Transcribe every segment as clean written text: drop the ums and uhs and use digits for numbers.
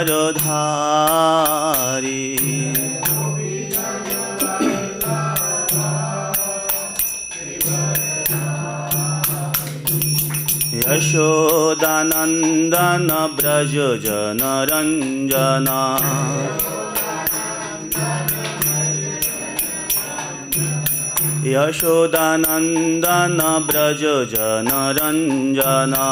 धारी यशोदानंदन ब्रज जन रंजना यशोदानंदन ब्रज जन रंजना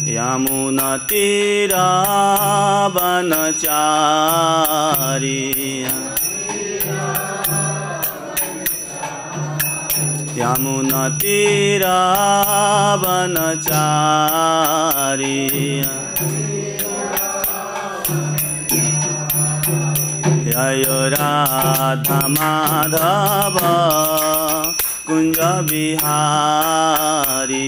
यमुना तीरा वनचारी यमुना तीरा वनचारी जय राधा माधव कुंज बिहारी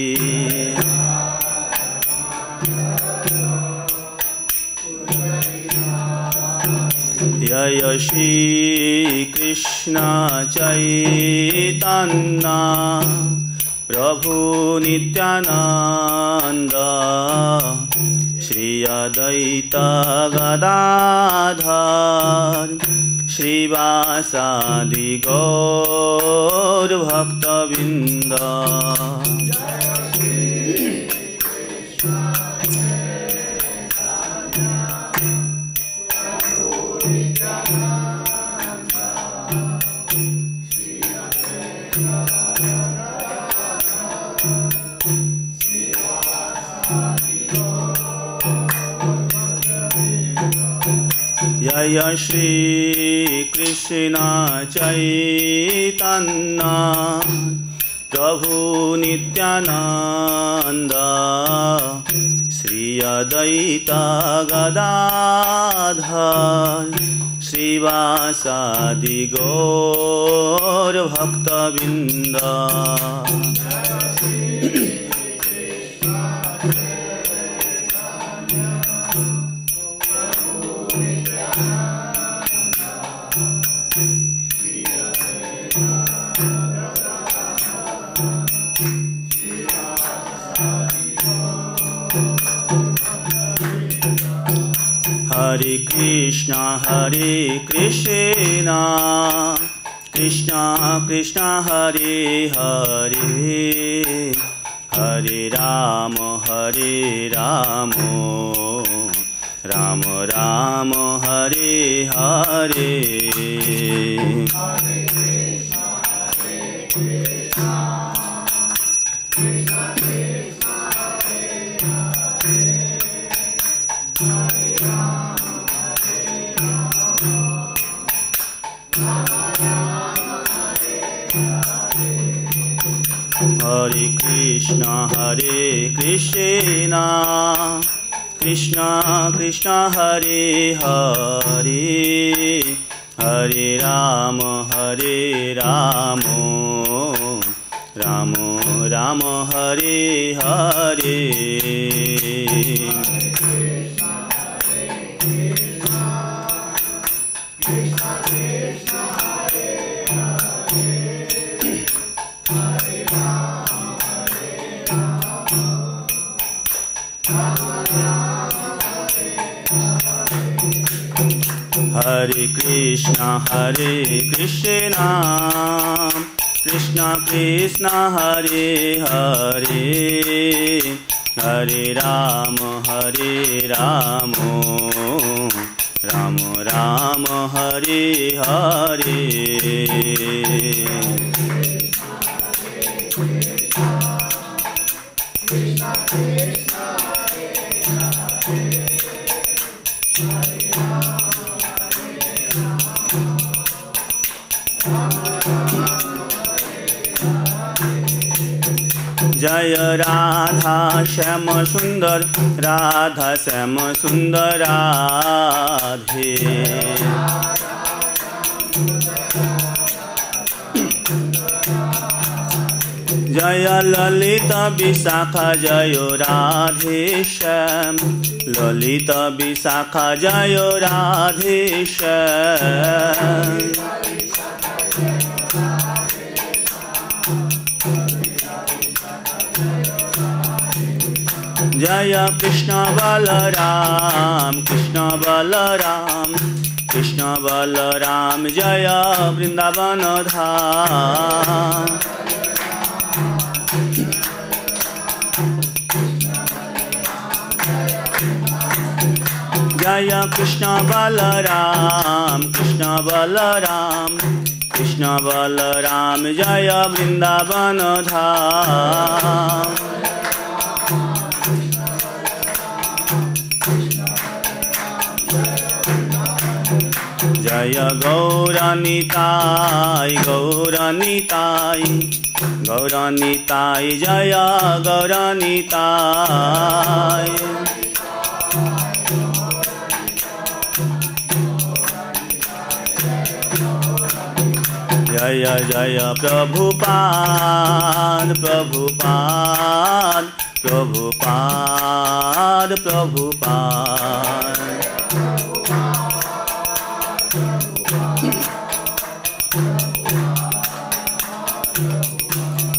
जय श्री कृष्ण चैतन्य प्रभु नित्यानंद श्री अद्वैत गदाधर श्रीवासादि गौर भक्तवृंद जय श्री कृष्ण चैतन्य प्रभु नित्यानंद श्री अद्वैत गदाधर श्रीवासादि गौर भक्तवृंद हरे कृष्ण कृष्ण कृष्ण हरे हरे हरे राम राम राम हरे हरे हरे कृष्ण कृष्ण कृष्ण हरे हरे हरे राम राम राम हरे हरे हरे कृष्ण कृष्ण कृष्ण हरे हरे हरे राम राम राम हरे हरे जय राधा श्याम सुंदर राधा श्याम सुंदर राधे जय ललित विशाखा जय राधे श्याम ललित विशाखा जय राधे श्याम जय कृष्ण बलराम कृष्ण बलराम कृष्ण बलराम जय वृंदावन धाम। जय कृष्ण बलराम कृष्ण बलराम कृष्ण बलराम जय वृंदावन धाम। जय गौरनिताय गौरनिताय गौरनिताय जय गौरनिताय। जय जय प्रभुपाद प्रभुपाद प्रभुपाद प्रभुपाद।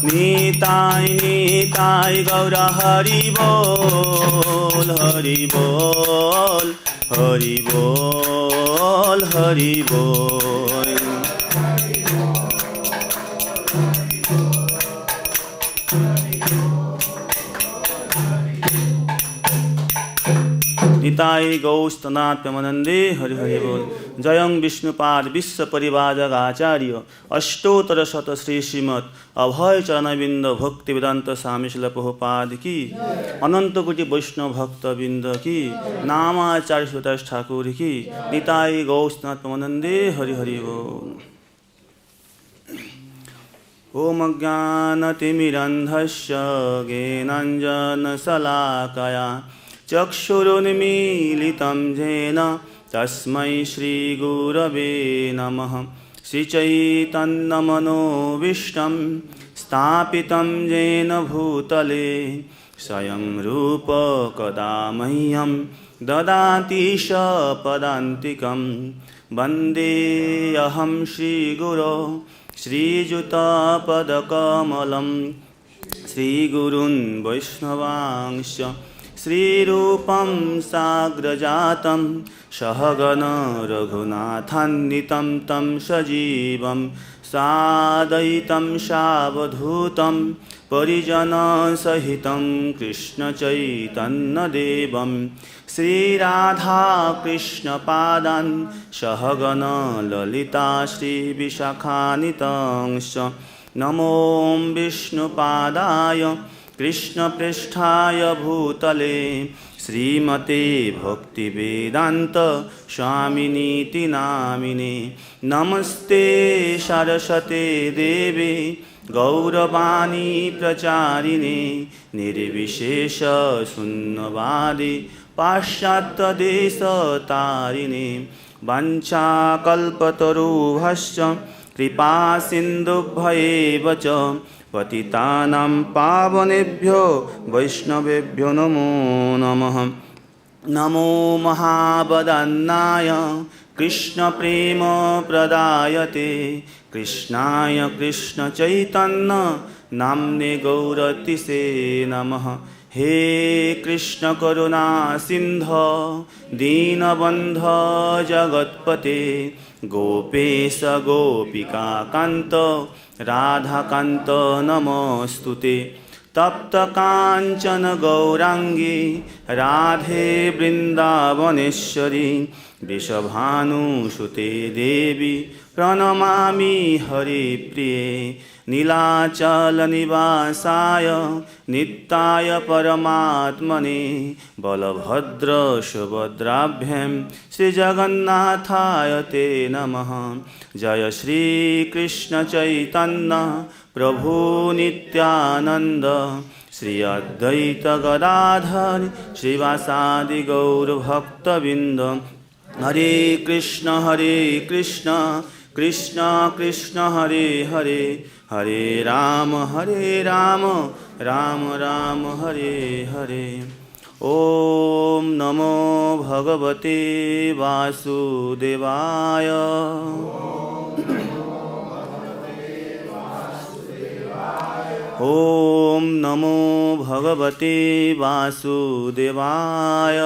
निताय निताय गौर हरि बोल हरि बोल हरि बोल हरि बोल। निताय गौस्तनाथ प्रेमानंदे हरि हरि बोल। जयं विष्णुपाद विश्व परिवाजक आचार्य अष्टोत्तर शत श्री श्रीमद अभय चरणबिंद भक्ति वेदांत स्वामी श्रील प्रभुपाद की अनंत कोटि वैष्णव भक्त बिंद की नामाचार्य सुदास ठाकुर की। निताय गौस्तनाथ प्रेमानंदे हरि हरि बोल। ओम अज्ञानतिमिरन्धस्य ज्ञानाञ्जनशलाकया चक्षुरुन्मीलितं येन तस्मै श्रीगुरवे नमः। श्रीचैतन्यमनोभीष्टं स्थापितं येन भूतले स्वयं रूप कदा मह्यं ददाति पदान्तिकं। वन्देऽहं श्रीगुरो श्रीयुतपदकमलं श्रीगुरून् वैष्णवांश्च श्रीरूपं साग्रजातं सहगण रघुनाथान्वितं तं सजीवं साद्वैतं सावधूतं परिजनसहितं कृष्णचैतन्यदेवं श्रीराधाकृष्णपादान् सहगण ललिता श्रीविशाखान्वितांश्च। नमो विष्णुपादाय कृष्णपृष्ठाय भूतले श्रीमते भक्तिवेदांत स्वामिनीति नामिने। नमस्ते सरस्वते देवे गौरवाणी प्रचारिणे निर्विशेष शून्यवादी पाश्चात्यदेशतारिणे। वाञ्छाकल्पतरुभ्यश्च कृपा सिन्धुभ्येव च पतितानां पावनेभ्यो वैष्णवेभ्यो नमो नमः। नमो महावदन्नाय कृष्णप्रेमप्रदायते कृष्णाय कृष्णचैतन्य नाम्ने गौरतिसे नमः। हे कृष्ण करुणा सिन्धो दीनबन्धो जगत्पते गोपेश गोपिका कान्त राधाकान्त नमोस्तुते। तप्त कांचन गौरांगी राधे वृंदावनेश्वरी वृषभानुसुते देवी प्रणमामि हरिप्रिये। नीलाचल निवासाय नित्याय परमात्मने बलभद्र सुभद्राभ्यां श्रीजगन्नाथाय ते नमः। जय श्री कृष्ण चैतन्य प्रभु नित्यानंद श्री अद्वैत गदाधर श्रीवासादि गौर भक्तबिंद। हरे कृष्ण कृष्ण कृष्ण हरे हरे हरे राम राम राम हरे हरे। ओम नमो भगवते वासुदेवाय। ओम नमो भगवते वासुदेवाय।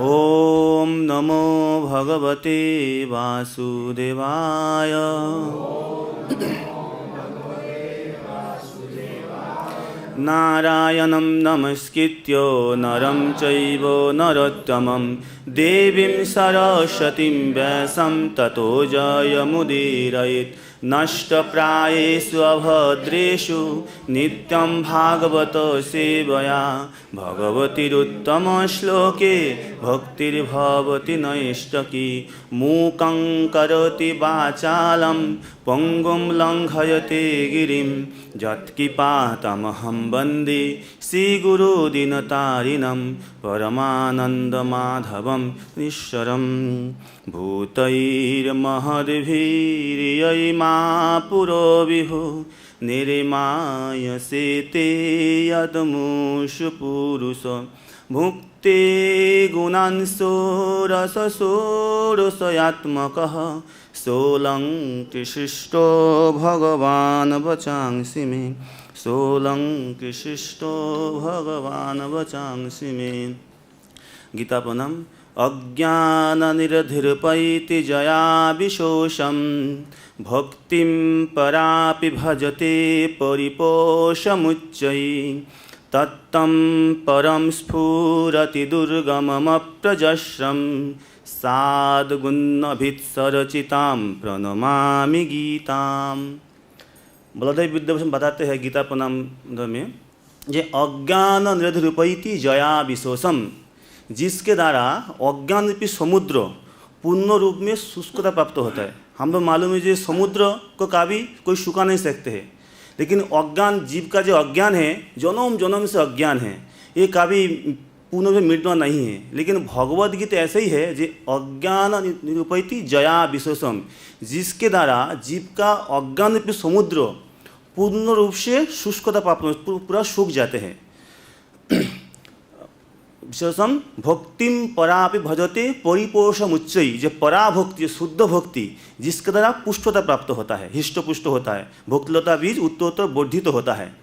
ओम नमो भगवते वासुदेवाय। नारायणं नमस्कृत्य नरं चैव नरोत्तमं देवीं सरस्वतीं व्यासं ततो जयमुदीरयेत्। नष्टप्रायेषु अभद्रेषु नित्यं भागवत सेवया भगवतीरुत्तमश्लोके भक्तिर्भवति नैष्टकी। मूकं करोति वाचालं पङ्गुं लङ्घयते गिरिं यत्कृपातमहं वन्दे श्रीगुरुदीनतारिणं परमानन्दमाधवं ईश्वरं। भूतैर्महद्भिर्यैमा पुरो विभु निर्मायसे ते यदमुषु पुरुष। भुक्ते गुणांशो रससोरसयात्मकः सोऽलङ्कृशिष्टो भगवान् वचांसि मे। सोऽलङ्कृशिष्टो भगवान् वचांसि मे। गीता प्रणाम। अज्ञाननिरधिर्पैति जया विशोषं भक्तिं परापि भजते परिपोषमुच्चैः। तत्तं परं स्फुरति दुर्गममप्रजस्रं साधुगुणभित्सरचितां प्रणमामि गीताम्। बलदेव विद्याभूषण बताते हैं गीता प्रणाम में जे अज्ञान निरधिरूपैति जया विशोषम, जिसके द्वारा अज्ञान रूपी समुद्र पूर्ण रूप में शुष्कता प्राप्त होता है। हम लोग मालूम है जो समुद्र को कभी कोई सुखा नहीं सकते हैं, लेकिन अज्ञान जीव का जो अज्ञान है जन्म जन्म से अज्ञान है, ये कभी पूर्ण में मिटना नहीं है। लेकिन भगवद गीता ऐसे ही है जो अज्ञान निरूपैति जया विशेषम, जिसके द्वारा जीव का अज्ञान रूपी समुद्र पूर्ण रूप से शुष्कता प्राप्त पूरा सूख जाते हैं। विशेषम भक्तिम परापि भजते परिपोषमुच्चैः, जो पराभक्ति शुद्ध भक्ति जिसके द्वारा पुष्टता प्राप्त होता है, हिष्ट पुष्ट होता है, भक्तिलता बीज उत्तरोत्तर वर्धित होता है।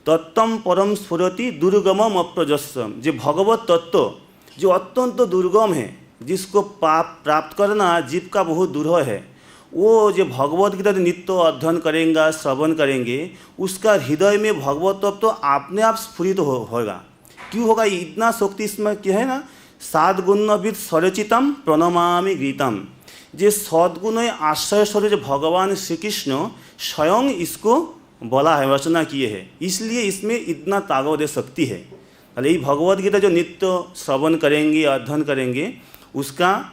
तत्तम परम स्फुरति दुर्गमम अप्रजस्रम, जो भगवत तत्व जो अत्यंत दुर्गम है, जिसको प्राप्त करना जीव का बहुत दुर्लभ है, वो जो भगवत गीता नित्य अध्ययन करेंगे, श्रवण करेंगे, उसका हृदय में भगवत तत्व तो अपने आप स्फुरित होगा। क्यों होगा? इतना शक्ति इसमें क्या है ना, सद्गुणभित् सरचितम प्रणमामि गीतम। जे सद्गुण आश्रय स्वरूप जो भगवान श्री कृष्ण स्वयं इसको बोला है, रचना किए हैं, इसलिए इसमें इतना ताकत शक्ति है। अरे ये भगवद गीता जो नित्य श्रवण करेंगे, अध्ययन करेंगे, उसका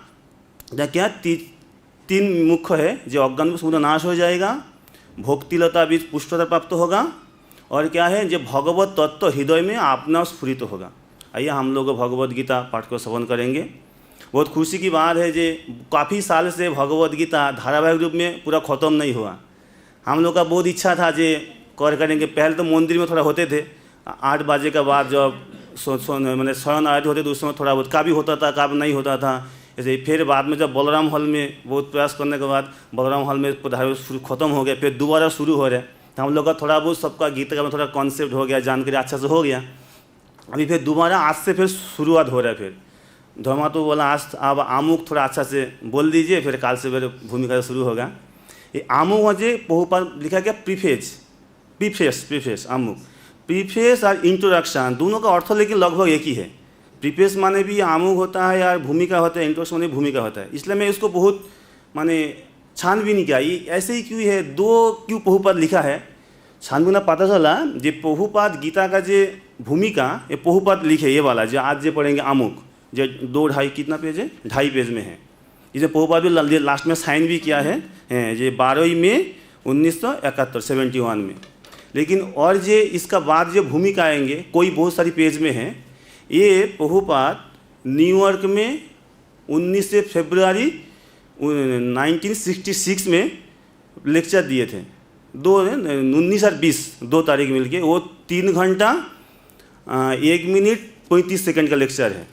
क्या तीन मुख्य है। जो अज्ञान में पूर्ण नाश हो जाएगा, भक्तिलता बीज पुष्टता प्राप्त होगा, और क्या है जो भगवत तत्व हृदय में अपना स्फुरित होगा। आइए हम लोग भगवद गीता पाठ को श्रवण करेंगे। बहुत खुशी की बात है जे काफ़ी साल से भगवद गीता धारावाहिक रूप में पूरा ख़त्म नहीं हुआ। हम लोग का बहुत इच्छा था जे करेंगे। पहले तो मंदिर में थोड़ा होते थे, 8 बजे के बाद जब मैंने शरण आरती होते तो उस समय थोड़ा बहुत काफ़ी होता था, काफ़ी नहीं होता था। ऐसे फिर बाद में जब बलराम हॉल में बहुत प्रयास करने के बाद बलराम हॉल में ख़त्म हो गया, फिर दोबारा शुरू हो रहा है। तो हम लोग का थोड़ा बहुत सबका गीता का थोड़ा कॉन्सेप्ट हो गया, जानकारी अच्छा से हो गया। अभी फिर दोबारा आज से फिर शुरुआत हो रहा है। फिर धर्मा तो बोला आज अब आमुख थोड़ा अच्छा से बोल दीजिए, फिर काल से फिर भूमिका शुरू होगा। ये आमुख मुझे बहुपाल लिखा गया प्रीफेस आमुख। प्रीफेस और इंट्रोडक्शन दोनों का अर्थ लेकिन लगभग एक ही है। प्रीफेस माने भी आमुख होता है यार भूमिका होता है, इंट्रोडक्शन माने भूमिका होता है। इसलिए मैं इसको बहुत माने छानबीन किया, ये ऐसे ही क्यों है, दो क्यों पहुपाद लिखा है। छानबीन पता चला जे पहुपाद गीता का जे भूमिका ये पहुपाद लिखे, ये वाला जो आज जे पढ़ेंगे आमुख, जो 2-2.5 कितना पेज है, 2.5 पेज में है। इसे पहुपाद भी लास्ट में साइन भी किया है ये 12 मई 1971 71 में। लेकिन और जे इसका बाद जो भूमिका आएंगे कोई बहुत सारी पेज में है। ये पहुपाद न्यूयॉर्क में 19 फरवरी 1966 में लेक्चर दिए थे। 19 और 20 2 तारीख मिल के, वो 3 घंटा 1 मिनट 35 सेकंड का लेक्चर है।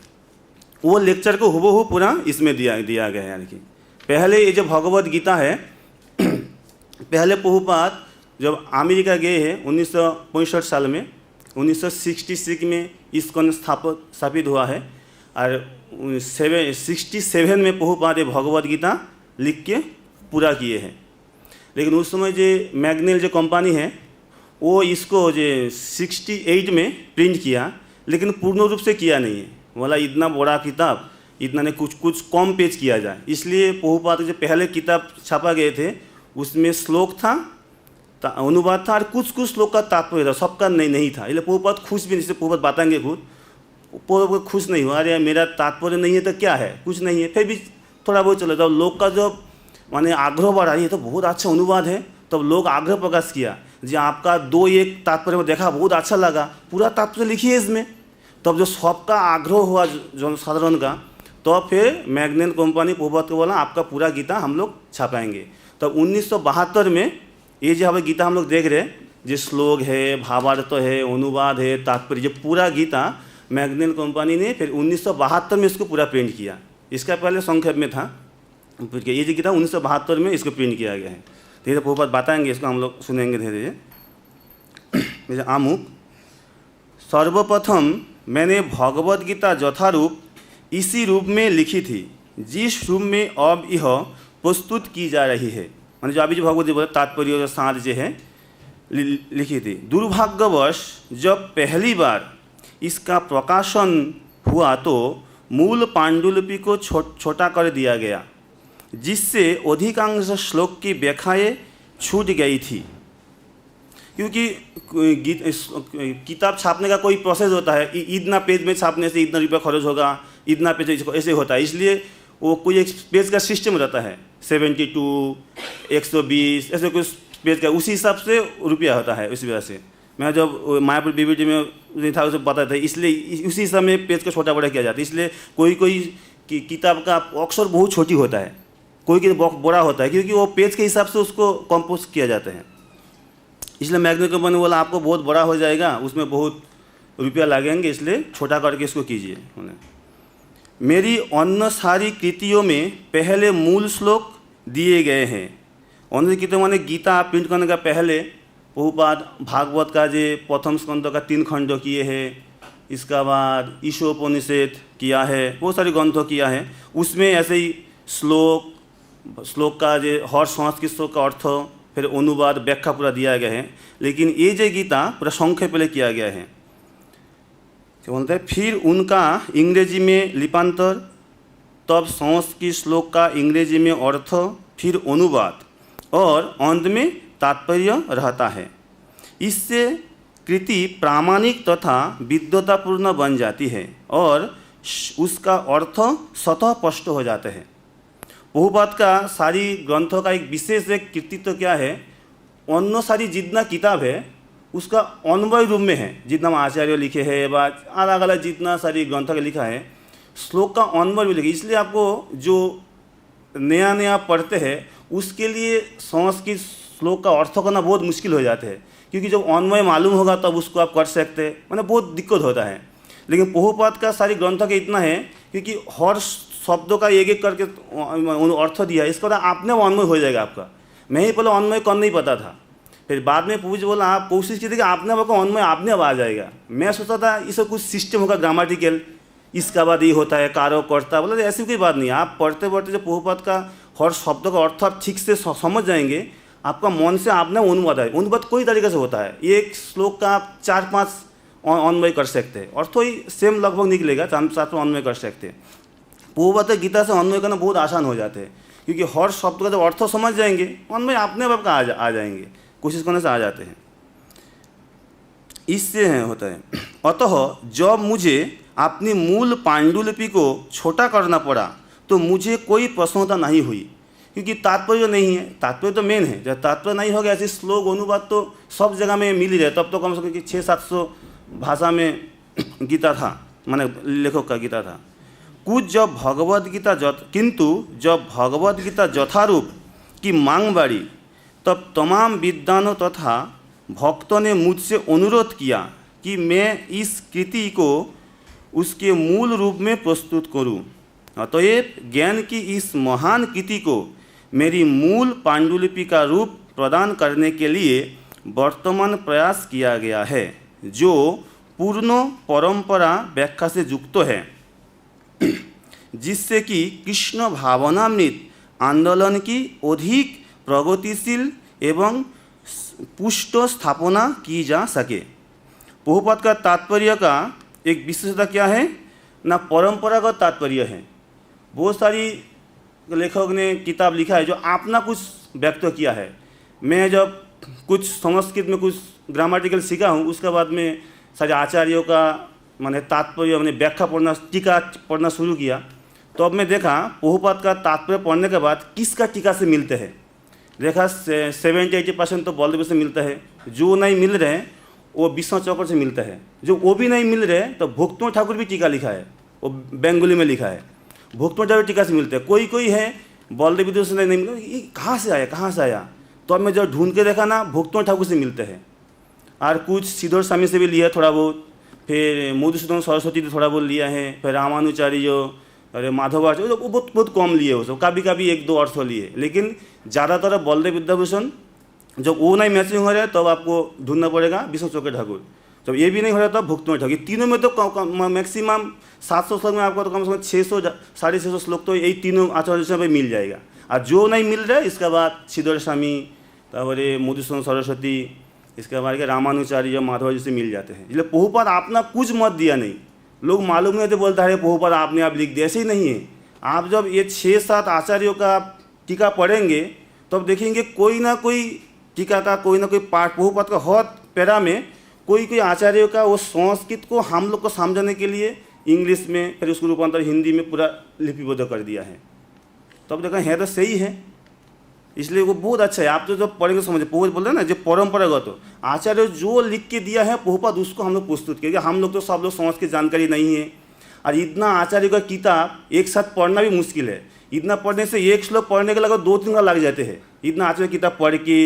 वो लेक्चर को हुबहू पूरा इसमें दिया गया है। यानी कि पहले ये जो भगवद गीता है पहले प्रभुपाद जब अमेरिका गए हैं 1965 साल में, 1966 में इस्कॉन स्थापित हुआ है, और 67 में प्रभुपाद भगवद गीता लिख के पूरा किए हैं। लेकिन उस समय जो मैग्नेल जो कंपनी है वो इसको जो 68 में प्रिंट किया, लेकिन पूर्ण रूप से किया नहीं है। बोला इतना बड़ा किताब, इतना ने कुछ कम पेज किया जाए। इसलिए प्रभुपाद जो पहले किताब छापा गए थे उसमें श्लोक था, अनुवाद था, और कुछ श्लोक का तात्पर्य था, सबका नहीं था। इसलिए प्रभुपाद खुश भी नहीं, जैसे प्रभुपाद बताएंगे खुद, प्रभुपाद खुश नहीं हुआ, अरे मेरा तात्पर्य नहीं है तो क्या है, कुछ नहीं है। फिर भी थोड़ा बहुत चला, जब लोग का जब माने आग्रह बढ़ा, ये तो बहुत अच्छा अनुवाद है, तब लोग आग्रह प्रकाश किया जी आपका 2-1 तात्पर्य में देखा, बहुत अच्छा लगा, पूरा तात्पर्य लिखिए इसमें। तब जो सबका आग्रह हुआ जनसाधारण का, तो फिर मैग्नेल कंपनी प्रभुपाद को बोला आपका पूरा गीता हम लोग छापाएंगे। तब 1972 में ये जो हमें गीता हम लोग देख रहे हैं, जो श्लोक है, भावार्थ है, अनुवाद है, तात्पर्य, जो पूरा गीता मैग्नेल कंपनी ने फिर 1972 में इसको पूरा प्रिंट किया। इसका पहले संक्षेप में था, ये जो गीता 1972 में इसको प्रिंट किया गया है। धीरे प्रभुपाद बताएंगे, इसको हम लोग सुनेंगे धीरे धीरे। आमुख सर्वप्रथम मैंने भगवद गीता यथारूप इसी रूप में लिखी थी जिस रूप में अब यह प्रस्तुत की जा रही है। मैंने जो अभी जो भगवद गीता तात्पर्य साथ जो है लिखी थी। दुर्भाग्यवश जब पहली बार इसका प्रकाशन हुआ तो मूल पांडुलिपि को छोटा कर दिया गया, जिससे अधिकांश श्लोक की व्याख्याएं छूट गई थी। क्योंकि किताब छापने का कोई प्रोसेस होता है, इतना पेज में छापने से इतना रुपया खर्च होगा, इतना पेज ऐसे होता है, इसलिए वो कोई एक पेज का सिस्टम रहता है, 72, 120 ऐसे कुछ पेज का, उसी हिसाब से रुपया होता है। उसी वजह से मैं जब मायापुर बीबीटी में नहीं था उसे पता था, इसलिए उसी हिसाब में पेज को छोटा बड़ा किया जाता है। इसलिए कोई किताब का अक्षर बहुत छोटी होता है, कोई बड़ा होता है, क्योंकि वो पेज के हिसाब से उसको कंपोज किया जाता है। इसलिए मैग्नेल कंपनी बोला आपको बहुत बड़ा हो जाएगा, उसमें बहुत रुपया लगेंगे, इसलिए छोटा करके इसको कीजिए। मेरी अन्य सारी कृतियों में पहले मूल श्लोक दिए गए हैं। अन्य कृतियों माने गीता प्रिंट करने का पहले प्रभुपाद भागवत का जो प्रथम स्कंद का 3 खंड किए हैं, इसका बाद ईशोपनिषद किया है, बहुत सारे ग्रंथों किया है। उसमें ऐसे ही श्लोक का जो हर संस्कृत श्लोक का अर्थ, फिर अनुवाद, व्याख्या पूरा दिया गया है। लेकिन ये जो गीता पूरा संक्षेप में किया गया है, क्या बोलते हैं, फिर उनका अंग्रेजी में लिपांतर, तब संस्कृत श्लोक का अंग्रेजी में अर्थ, फिर अनुवाद, और अंत में तात्पर्य रहता है। इससे कृति प्रामाणिक तथा विद्वतापूर्ण बन जाती है और उसका अर्थ स्वतः स्पष्ट हो जाते हैं। प्रभुपाद का सारी ग्रंथों का एक विशेष एक कृतित्व क्या है, अन्य सारी जितना किताब है उसका अन्वय रूप में है, जितना आचार्य लिखे हैं या अलग अलग जितना सारी ग्रंथों का लिखा है, श्लोक का अन्वय भी लिखे। इसलिए आपको जो नया पढ़ते हैं उसके लिए संस्कृत श्लोक का अर्थ करना बहुत मुश्किल हो जाते हैं, क्योंकि जब अन्वय मालूम होगा तब उसको आप कर सकते हैं, मैंने बहुत दिक्कत होता है। लेकिन प्रभुपाद का सारी ग्रंथों का इतना है, क्योंकि हर शब्दों का एक करके अर्थ दिया है, इसका आपने वो अन्वय हो जाएगा आपका। मैं ही पहले अन्वय कर नहीं पता था, फिर बाद में पूछ बोला आप कोशिश की थी कि आपने वो अन्वय आपने अब आ जाएगा। मैं सोचा था इसका कुछ सिस्टम होगा ग्रामेटिकल, इसका बाद ये होता है कारक कर्ता, बोला ऐसी कोई बात नहीं। आप पढ़ते पढ़ते जब प्रभुपाद का हर शब्द का अर्थ आप ठीक से समझ जाएंगे, आपका मन से आपने अनुवाद है। अनुवाद कोई तरीके से होता है, एक श्लोक का आप 4-5 अन्वय कर सकते हैं, अर्थ ही सेम लगभग निकलेगा, 4-5 अन्वय कर सकते हैं। प्रभुपाद गीता से अन्वय करना बहुत आसान हो जाते हैं, क्योंकि हर शब्द का जब अर्थ समझ जाएंगे, अन्वय अपने आप का आ जाएंगे, कोशिश करने से आ जाते हैं। इससे होता है। अतः जब मुझे अपनी मूल पांडुलिपि को छोटा करना पड़ा तो मुझे कोई प्रसन्नता नहीं हुई, क्योंकि तात्पर्य नहीं है। तात्पर्य तो मेन है, जब तात्पर्य नहीं हो गया, ऐसे श्लोक अनुवाद तो सब जगह में मिल ही रहे। तब तो कम से कम 600-700 भाषा में गीता था, माने लेखक का गीता था। किंतु जब भगवद गीता यथारूप की मांग बढ़ी, तब तमाम विद्वानों तथा भक्तों ने मुझसे अनुरोध किया कि मैं इस कृति को उसके मूल रूप में प्रस्तुत करूं। अतएव ज्ञान की इस महान कृति को मेरी मूल पांडुलिपि का रूप प्रदान करने के लिए वर्तमान प्रयास किया गया है, जो पूर्ण परंपरा व्याख्या से युक्त है, जिससे कि कृष्ण भावनामृत आंदोलन की अधिक प्रगतिशील एवं पुष्ट स्थापना की जा सके। प्रभुपाद का तात्पर्य का एक विशेषता क्या है ना, परंपरागत तात्पर्य है। बहुत सारी लेखक ने किताब लिखा है जो अपना कुछ व्यक्त किया है। मैं जब कुछ संस्कृत में कुछ ग्रामेटिकल सीखा हूँ, उसके बाद में सारे आचार्यों का माने तात्पर्य मैंने व्याख्या पढ़ना, टीका पढ़ना शुरू किया, तो अब मैं देखा प्रभुपाद का तात्पर्य पढ़ने के बाद किसका टीका से मिलते हैं। देखा 70-80% तो बलदेव से मिलता है, जो नहीं मिल रहे हैं वो विष्णु चक्र से मिलता है, जो वो भी नहीं मिल रहे तो भक्तों ठाकुर भी टीका लिखा है, वो बंगाली में लिखा है, भक्तों ठाकुर टीका से मिलते हैं। कोई कोई है बलदेव विदुर से नहीं मिलता, ये कहाँ से आया। तो अब मैं जब ढूंढ के देखा ना, भक्तों ठाकुर से मिलते हैं। और कुछ श्रीधर स्वामी से भी लिया थोड़ा बहुत, फिर मधुसूदन सरस्वती से थोड़ा बहुत लिया है, फिर रामानुचार्य, अरे माधवाचार्य, वो बहुत कम लिए हो सब, कभी कभी 1-2 अर्थ लिए, लेकिन ज़्यादातर बलदेव विद्याभूषण। जब वो नहीं मैचिंग हो रहा है तब आपको ढूंढना पड़ेगा विष्णु चक्र ठाकुर। जब ये भी नहीं हो रहा तब भक्तों ठाकुर। तीनों में तो मैक्सिमम 700 श्लोक में आपको तो कम से कम 600-650 श्लोक तो यही तीनों आचार्य में मिल जाएगा। और जो नहीं मिल रहा है इसके बाद श्रीधर स्वामी, तारे मधुसूदन सरस्वती, इसके बाद के रामानुचार्य, माधवाचार्य से मिल जाते हैं। इसलिए प्रभुपाद आपने कुछ मत दिया नहीं। लोग मालूम नहीं तो बोलता है प्रभुपाद आपने आप लिख दिया, ऐसे ही नहीं है। आप जब ये 6-7 आचार्यों का टीका पढ़ेंगे तब तो देखेंगे कोई ना कोई टीका का कोई ना कोई पाठ प्रभुपाद का हर पैरा में कोई आचार्यों का वो संस्कृत को हम लोग को समझाने के लिए इंग्लिश में, फिर उसको रूपांतर हिंदी में पूरा लिपिबद्ध कर दिया है। तब देखा है तो सही है, इसलिए वो बहुत अच्छा है। आप तो जब पढ़ेंगे समझे, प्रभुपाद बोल रहे हैं ना जो परंपरागत आचार्य जो लिख के दिया है प्रभुपाद उसको हम लोग प्रस्तुत किया। हम लोग तो सब लोग संस्कृत जानकारी नहीं है, और इतना आचार्य का किताब एक साथ पढ़ना भी मुश्किल है। इतना पढ़ने से एक श्लोक पढ़ने के लगभग 2-3 घंटा लग जाते हैं। इतना आचार्य किताब पढ़ के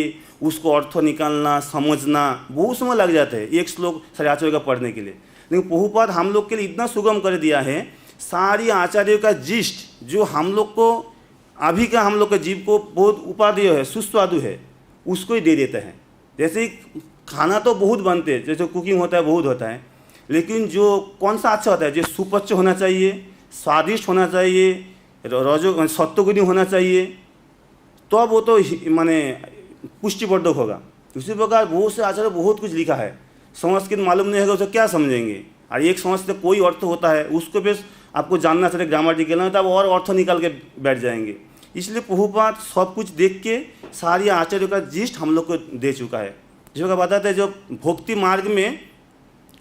उसको अर्थ निकालना, समझना बहुत समय लग जाता है एक श्लोक सारे आचार्य का पढ़ने के लिए। लेकिन प्रभुपाद हम लोग के लिए इतना सुगम कर दिया है, सारी आचार्यों का जिस्ट जो हम लोग को अभी का हम लोग के जीव को बहुत उपादेय है, सुस्वादु है, उसको ही दे देते हैं। जैसे ही खाना तो बहुत बनते हैं, जैसे कुकिंग होता है बहुत होता है, लेकिन जो कौन सा अच्छा होता है, जो सुपच्च होना चाहिए, स्वादिष्ट होना चाहिए, रजो सत्वगुणी होना चाहिए, तो अब वो तो माने पुष्टिवर्धक होगा। उसी प्रकार बहुत से आचार्य बहुत कुछ लिखा है, संस्कृत मालूम नहीं होगा उसे क्या समझेंगे। और एक संस्कृत कोई अर्थ होता है उसको बेस आपको जानना चाहिए, ग्रामेटिकल ना, तब और अर्थ निकाल के बैठ जाएंगे। इसलिए प्रभुपाद सब कुछ देख के सारी आचार्यों का जिस्ट हम लोग को दे चुका है। जो का बताते हैं, जो भक्ति मार्ग में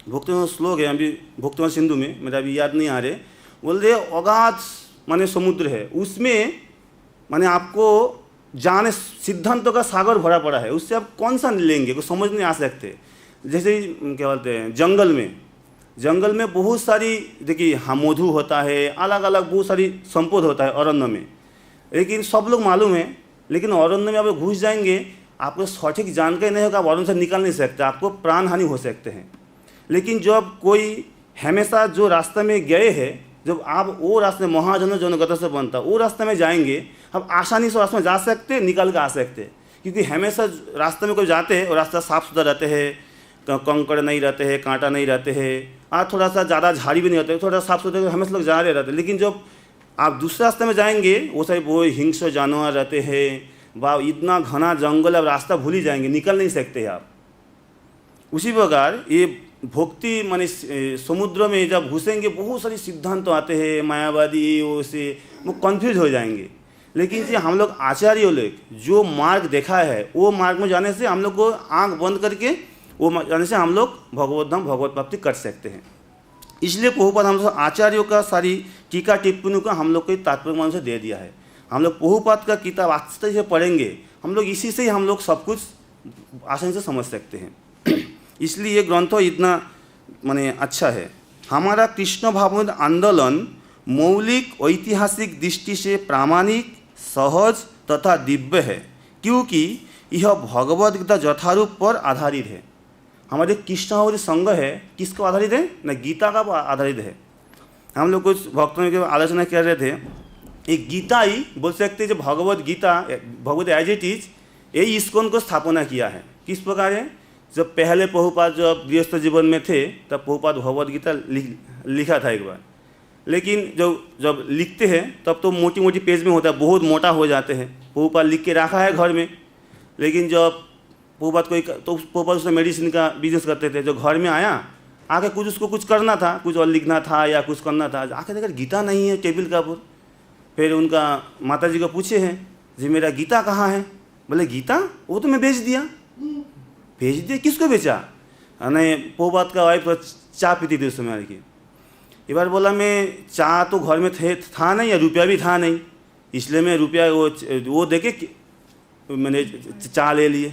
भक्ति श्लोक है, अभी भक्तिमान सिंधु में मेरा अभी याद नहीं आ रहे, बोलते अगाध माने समुद्र है, उसमें माने आपको जाने सिद्धांतों का सागर भरा पड़ा है, उससे आप कौन सा लेंगे, कुछ समझ नहीं आ सकते। जैसे क्या बोलते हैं, जंगल में बहुत सारी देखिए, हाँ मधु होता है, अलग अलग बहुत सारी संपद होता है अरण्य में, लेकिन सब लोग मालूम है। लेकिन अरण्य में आप घुस जाएंगे, आपको सटीक जानकारी नहीं होगा, आप अरण्य से निकल नहीं सकते, आपको प्राण हानि हो सकते हैं। लेकिन जब कोई हमेशा जो रास्ते में गए हैं, जब आप वो रास्ते महाजन जनगत से बनता वो रास्ते में जाएंगे, आप आसानी से रास्ते में जा सकते, निकल के आ सकते। क्योंकि हमेशा रास्ते में कोई जाते हैं और रास्ता साफ सुथरा रहते हैं, कंकड़ नहीं रहते हैं, कांटा नहीं रहते हैं, और थोड़ा सा ज़्यादा झाड़ी भी नहीं होते, थोड़ा साफ सुथरा हमेशा लोग जा रहे रहते हैं। लेकिन जब आप दूसरे रास्ते में जाएंगे, वो सारे वो हिंस्र जानवर रहते हैं, वाह इतना घना जंगल, अब रास्ता भूल ही जाएंगे, निकल नहीं सकते आप। उसी प्रकार ये भक्ति माने समुद्र में जब घुसेंगे बहुत सारी सिद्धांत आते हैं, मायावादी वो से वो कन्फ्यूज हो जाएंगे। लेकिन जो हम लोग आचार्य लोग जो मार्ग देखा है, वो मार्ग में जाने से हम लोग को आँख बंद करके वो जाने से हम लोग भगवत धाम भगवत प्राप्ति कर सकते हैं। इसलिए प्रभुपाद हम लोग आचार्यों का सारी टीका टिप्पणियों का हम लोग को तात्पर्य मान से दे दिया है। हम लोग प्रभुपाद का किताब अच्छे से पढ़ेंगे, हम लोग इसी से ही हम लोग सब कुछ आसानी से समझ सकते हैं। इसलिए ये ग्रंथ इतना माने अच्छा है। हमारा कृष्ण भावनामृत आंदोलन मौलिक ऐतिहासिक दृष्टि से प्रामाणिक, सहज तथा दिव्य है, क्योंकि यह भगवद गीता यथारूप पर आधारित है। हमारे कृष्ण भावनामृत संघ है किसको आधारित है ना, गीता का आधारित है। हम लोग कुछ भक्तों की आलोचना कर रहे थे, एक गीता ही बोल सकते हैं, जो Bhagavad Gita Bhagavad as it is यही इस्कॉन को स्थापना किया है। किस प्रकार है, जब पहले प्रभुपाद जब गृहस्थ जीवन में थे तब प्रभुपाद भगवद गीता लिखा था एक बार, लेकिन जब लिखते हैं तब तो मोटी मोटी पेज में होता है, बहुत मोटा हो जाते हैं। प्रभुपाद लिख के रखा है घर में, लेकिन जब प्रभुपाद प्रभुपाद उसने मेडिसिन का बिजनेस करते थे, जो घर में आया आके उसको कुछ करना था, कुछ और लिखना था या कुछ करना था, आके देखा गीता नहीं है टेबल का ऊपर। फिर उनका माता जी को पूछे हैं जी मेरा गीता कहाँ है? बोले गीता वो तो मैं बेच दिया। किसको बेचा? नहीं, प्रभुपाद का वाइफ चाय पीती थी उस समय की। एक बार बोला मैं चाय तो घर में था नहीं या रुपया भी था नहीं, इसलिए मैं रुपया वो देके मैंने चाय ले लिए।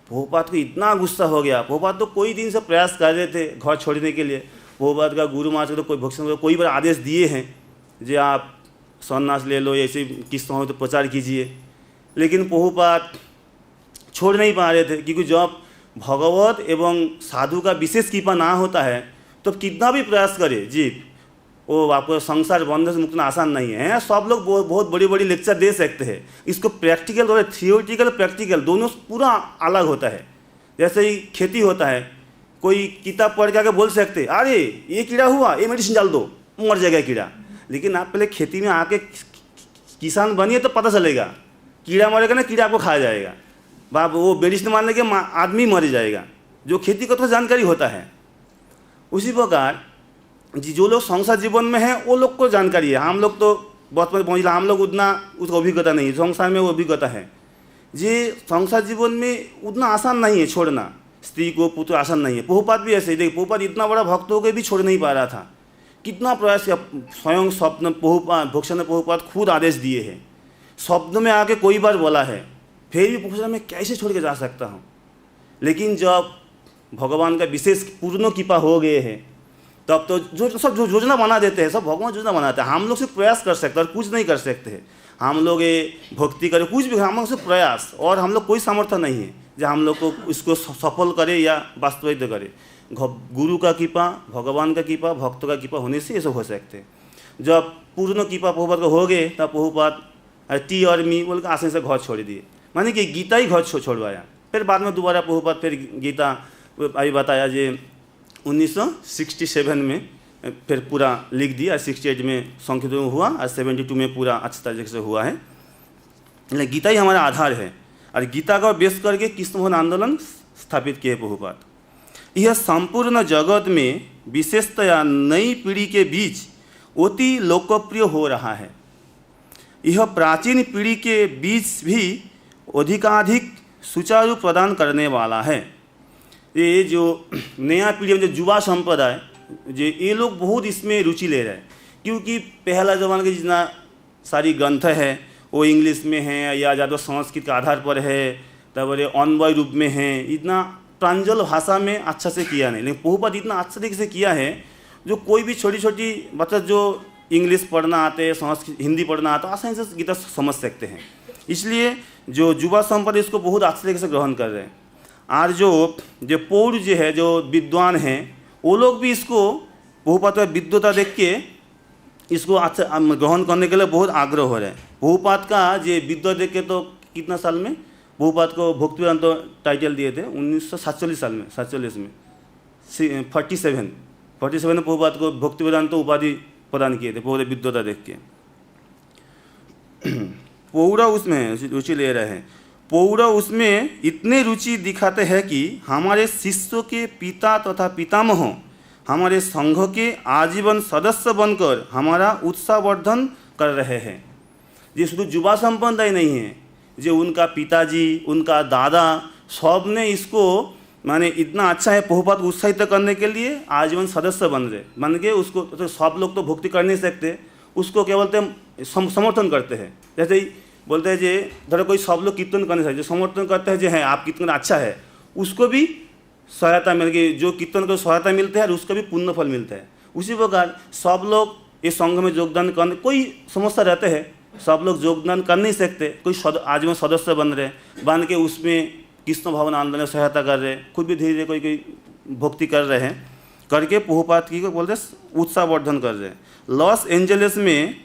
प्रभुपाद को इतना गुस्सा हो गया। प्रभुपाद तो कोई दिन से प्रयास कर रहे थे घर छोड़ने के लिए। प्रभुपाद का गुरु महाराज तो कोई भक्तों कोई बार आदेश दिए हैं जो आप सन्यास ले लो, ऐसे किस तरह तो प्रचार कीजिए, लेकिन प्रभुपाद छोड़ नहीं पा रहे थे। क्योंकि जब भगवत एवं साधु का विशेष कृपा ना होता है तो कितना भी प्रयास करे जीव, वो आपको संसार बंधन से मुक्तना आसान नहीं है। सब लोग बहुत बड़ी बड़ी लेक्चर दे सकते हैं, इसको प्रैक्टिकल और थियोरिटिकल प्रैक्टिकल दोनों पूरा अलग होता है। जैसे ही खेती होता है, कोई किताब पढ़ के आके बोल सकते अरे ये कीड़ा हुआ, ये मेडिसिन डाल दो, मर जाएगा कीड़ा। लेकिन आप पहले खेती में आके किसान बनिए तो पता चलेगा, कीड़ा मरेगा ना, कीड़ा आपको खा जाएगा। बाप वो मेडिसिन मारने के आदमी मर जाएगा, जो खेती को तो जानकारी होता है। उसी प्रकार जो लोग संसार जीवन में हैं वो लोग को जानकारी है। हम लोग तो बचपन पहुँच हम लोग उतना उसका अभिज्ञता नहीं है। संसार में वो अभिज्ञता है जी, संसार जीवन में उतना आसान नहीं है छोड़ना, स्त्री को पुत्र आसान नहीं है। प्रभुपाद भी ऐसे ही, देखिए प्रभुपाद इतना बड़ा भक्त होकर भी छोड़ नहीं पा रहा था, कितना प्रयास किया। स्वयं स्वप्न प्रभुपाद भक्षण प्रभुपाद खुद आदेश दिए हैं, शब्द में आके कोई बार बोला है, फिर भी पूछा मैं कैसे छोड़ के जा सकता हूँ। लेकिन जब भगवान का विशेष पूर्ण कृपा हो गए हैं तब तो सब योजना बना देते हैं, सब भगवान योजना बनाते हैं। हम लोग सिर्फ प्रयास कर सकते हैं और कुछ नहीं कर सकते हैं। हम लोग ये भक्ति करें कुछ भी, हम लोग सिर्फ प्रयास, और हम लोग कोई सामर्थ्य नहीं है जो हम लोग को इसको सफल करे या वास्तविक करे। गुरु का कृपा, भगवान का कृपा, भक्तों का कृपा होने से ये सब हो सकते हैं। जब पूर्ण कृपा प्रभुपाद को हो गए तब प्रभुपाद टी और मी बोल के आसानी से घर छोड़ दिए, माने कि गीता ही घर छोड़वाया। फिर बाद में दोबारा प्रभुपाद फिर गीता अभी बताया जी 1967 में फिर पूरा लिख दिया, 68 में संशोधन हुआ और 72 में पूरा अच्छी तरीके से हुआ है। गीता ही हमारा आधार है और गीता का बेस करके कृष्ण भक्ति आंदोलन स्थापित किए प्रभुपाद। यह संपूर्ण जगत में विशेषतया नई पीढ़ी के बीच अति लोकप्रिय हो रहा है। यह प्राचीन पीढ़ी के बीच भी अधिकाधिक सुचारू प्रदान करने वाला है। ये जो नया पीढ़ी में जो युवा संप्रदाय जो ये लोग बहुत इसमें रुचि ले रहे हैं, क्योंकि पहला ज़माना के जितना सारी ग्रंथ है वो इंग्लिश में है या ज़्यादा संस्कृत के आधार पर है, तब अन्वय रूप में है, इतना प्रांजल भाषा में अच्छा से किया नहीं। लेकिन प्रभुपाद इतना अच्छे तरीके से किया है जो कोई भी छोटी छोटी बच्चा जो इंग्लिश पढ़ना आते हैं, संस्कृत हिंदी पढ़ना आता है, आसानी से गीता समझ सकते हैं। इसलिए जो युवा संप्रदाय इसको बहुत अच्छे तरीके से ग्रहण कर रहे हैं। और जो पौर जो है, जो विद्वान हैं, वो लोग भी इसको प्रभुपाद का विद्वता देख के इसको अच्छा ग्रहण करने के लिए बहुत आग्रह हो रहे हैं। प्रभुपाद का जो विद्वता देख के तो कितना साल में प्रभुपाद को भक्ति वेदांत टाइटल दिए थे 1947 साल में, 47 में 47 में प्रभुपाद को भक्ति वेदांत उपाधि प्रदान किए थे पूरे विद्वता देख के। पौरा उसमें रुचि ले रहे हैं। पौरा उसमें इतने रुचि दिखाते हैं कि हमारे शिष्यों के पिता तथा पितामह हमारे संघ के आजीवन सदस्य बनकर हमारा उत्साहवर्धन कर रहे हैं। ये शुद्ध युवा संप्रदाय नहीं है, जो उनका पिताजी, उनका दादा सब ने इसको माने इतना अच्छा है प्रभुपाद को उत्साहित करने के लिए आजीवन सदस्य बन गए। उसको तो सब लोग तो भक्ति कर नहीं सकते, उसको क्या बोलते हैं समर्थन करते हैं। जैसे ही बोलते हैं जे धरो कोई सब लोग कीर्तन करने से जो समर्थन करते हैं जो है आप कीर्तन अच्छा है, उसको भी सहायता मिल गई, जो कीर्तन को सहायता मिलता है और उसका भी पुण्य फल मिलता है। उसी प्रकार सब लोग इस संघ में योगदान करने, कोई समस्या रहते हैं, सब लोग योगदान कर नहीं सकते, कोई आजीवन सदस्य बन के उसमें कृष्ण भवन आंदोलन में सहायता कर रहे, खुद भी धीरे धीरे कोई भक्ति कर रहे हैं, करके प्रभुपाद की को बोलते उत्साहवर्धन कर रहे हैं। लॉस एंजलिस में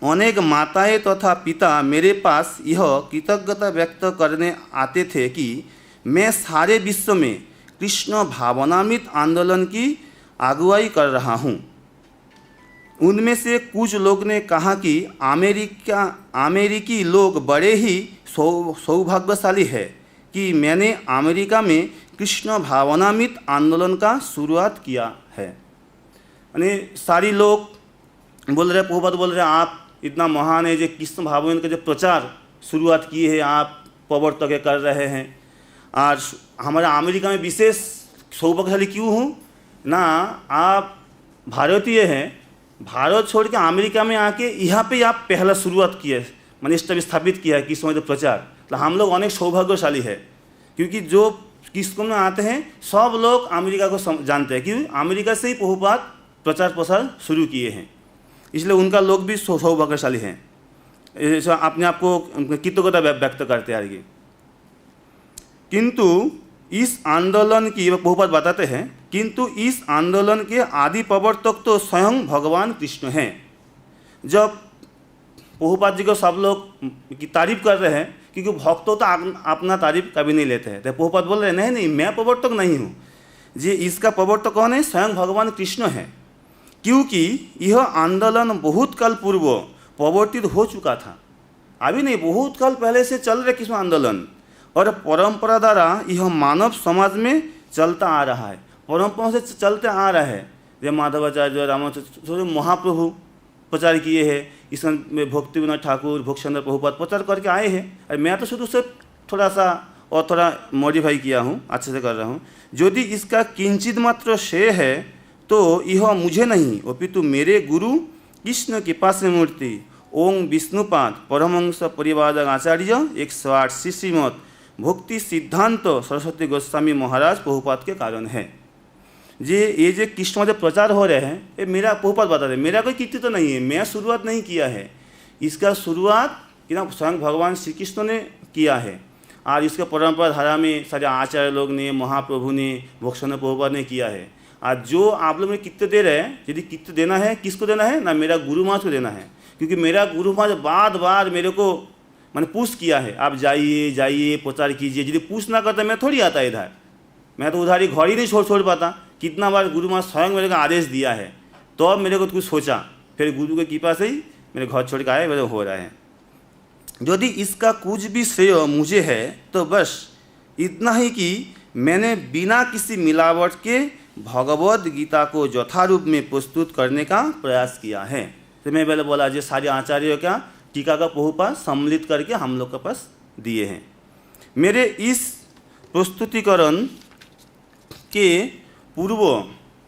अनेक माताएं तथा पिता मेरे पास यह कृतज्ञता व्यक्त करने आते थे कि मैं सारे विश्व में कृष्ण भावनामृत आंदोलन की अगुवाई कर रहा हूँ। उनमें से कुछ लोग ने कहा कि अमेरिकी लोग बड़े ही सौभाग्यशाली है कि मैंने अमेरिका में कृष्ण भावनामृत आंदोलन का शुरुआत किया है। यानी सारी लोग बोल रहे, प्रभुपाद बोल रहे आप इतना महान है जो कृष्ण भावनामृत का जो प्रचार शुरुआत किए है, आप प्रवर्तक कर रहे हैं। आज हमारा अमेरिका में विशेष सौभाग्यशाली क्यों हूँ ना, आप भारतीय हैं, भारत छोड़ के अमेरिका में आके यहाँ पे आप पहला शुरुआत किए, मैंने स्थापित किया है कृष्ण में प्रचार। तो हम लोग अनेक सौभाग्यशाली है, क्योंकि जो कृष्ण में आते हैं सब लोग अमेरिका को जानते हैं, क्योंकि अमेरिका से ही प्रभुपाद प्रचार प्रसार शुरू किए हैं, इसलिए उनका लोग भी सौभाग्यशाली हैं। अपने आप को कृतज्ञता व्यक्त करते हैं आगे। किंतु इस आंदोलन की, प्रभुपाद बताते हैं, किंतु इस आंदोलन के आदि प्रवर्तक तो स्वयं भगवान कृष्ण हैं। जब प्रभुपाद जी को सब लोग की तारीफ कर रहे हैं, क्योंकि भक्तों तो अपना तारीफ कभी नहीं लेते हैं, तो प्रभुपाद बोल रहे हैं नहीं मैं प्रवर्तक नहीं हूँ, जी इसका प्रवर्तक कौन है, स्वयं भगवान कृष्ण है। क्योंकि यह आंदोलन बहुत काल पूर्व प्रवर्तित हो चुका था, अभी नहीं, बहुत काल पहले से चल रहे कृष्ण आंदोलन, और परंपरा द्वारा यह मानव समाज में चलता आ रहा है, परंपरा से चलते आ रहा है। जब माधवाचार्य रामाचार्य महाप्रभु प्रचार किए हैं, इसमें भक्ति विनोद ठाकुर भोगचंद्र प्रभुपाद प्रचार करके आए हैं, और मैं तो शुरू से थोड़ा सा और थोड़ा मॉडिफाई किया हूँ, अच्छे से कर रहा हूँ। यदि इसका किंचित मात्र श्रेय है तो यह मुझे नहीं अपितु मेरे गुरु कृष्ण कृपा से मूर्ति ओम विष्णुपाद परमहंस परिवारक आचार्य 108 श्रीमद भक्ति सिद्धांत सरस्वती गोस्वामी महाराज प्रभुपाद के कारण है। ये जो कृष्ण में प्रचार हो रहे हैं, ये मेरा प्रभुपाद बता रहे, मेरा कोई कीर्ति तो नहीं है, मैं शुरुआत नहीं किया है, इसका शुरुआत स्वयं भगवान श्री कृष्ण ने किया है, और इसके परंपरा धारा में सारे आचार्य लोग ने, महाप्रभु ने, भोगचंद्र प्रभुपाद ने किया है। आज जो आप लोग में कीर्ति दे रहे हैं, यदि कीर्ति देना है किसको देना है ना, मेरा गुरु महाराज को देना है, क्योंकि मेरा गुरु महाराज बार मेरे को मैंने पुश किया है, आप जाइए जाइए प्रचार कीजिए। यदि पुश ना करता मैं थोड़ी आता इधर, मैं तो उधर ही घर ही नहीं छोड़ पाता। कितना बार गुरु महाराज स्वयं मेरे को आदेश दिया है, तो अब मेरे को कुछ सोचा, फिर गुरु की कृपा से ही मेरे घर छोड़ के आए, मेरे हो रहा है। यदि इसका कुछ भी श्रेय मुझे है तो बस इतना ही कि मैंने बिना किसी मिलावट के भगवद गीता को यथारूप में प्रस्तुत करने का प्रयास किया है। तो मैं पहले बोला जो सारे आचार्यों का टीका का प्रभुपाद सम्मिलित करके हम लोग के पास दिए हैं। मेरे इस प्रस्तुतिकरण के पूर्व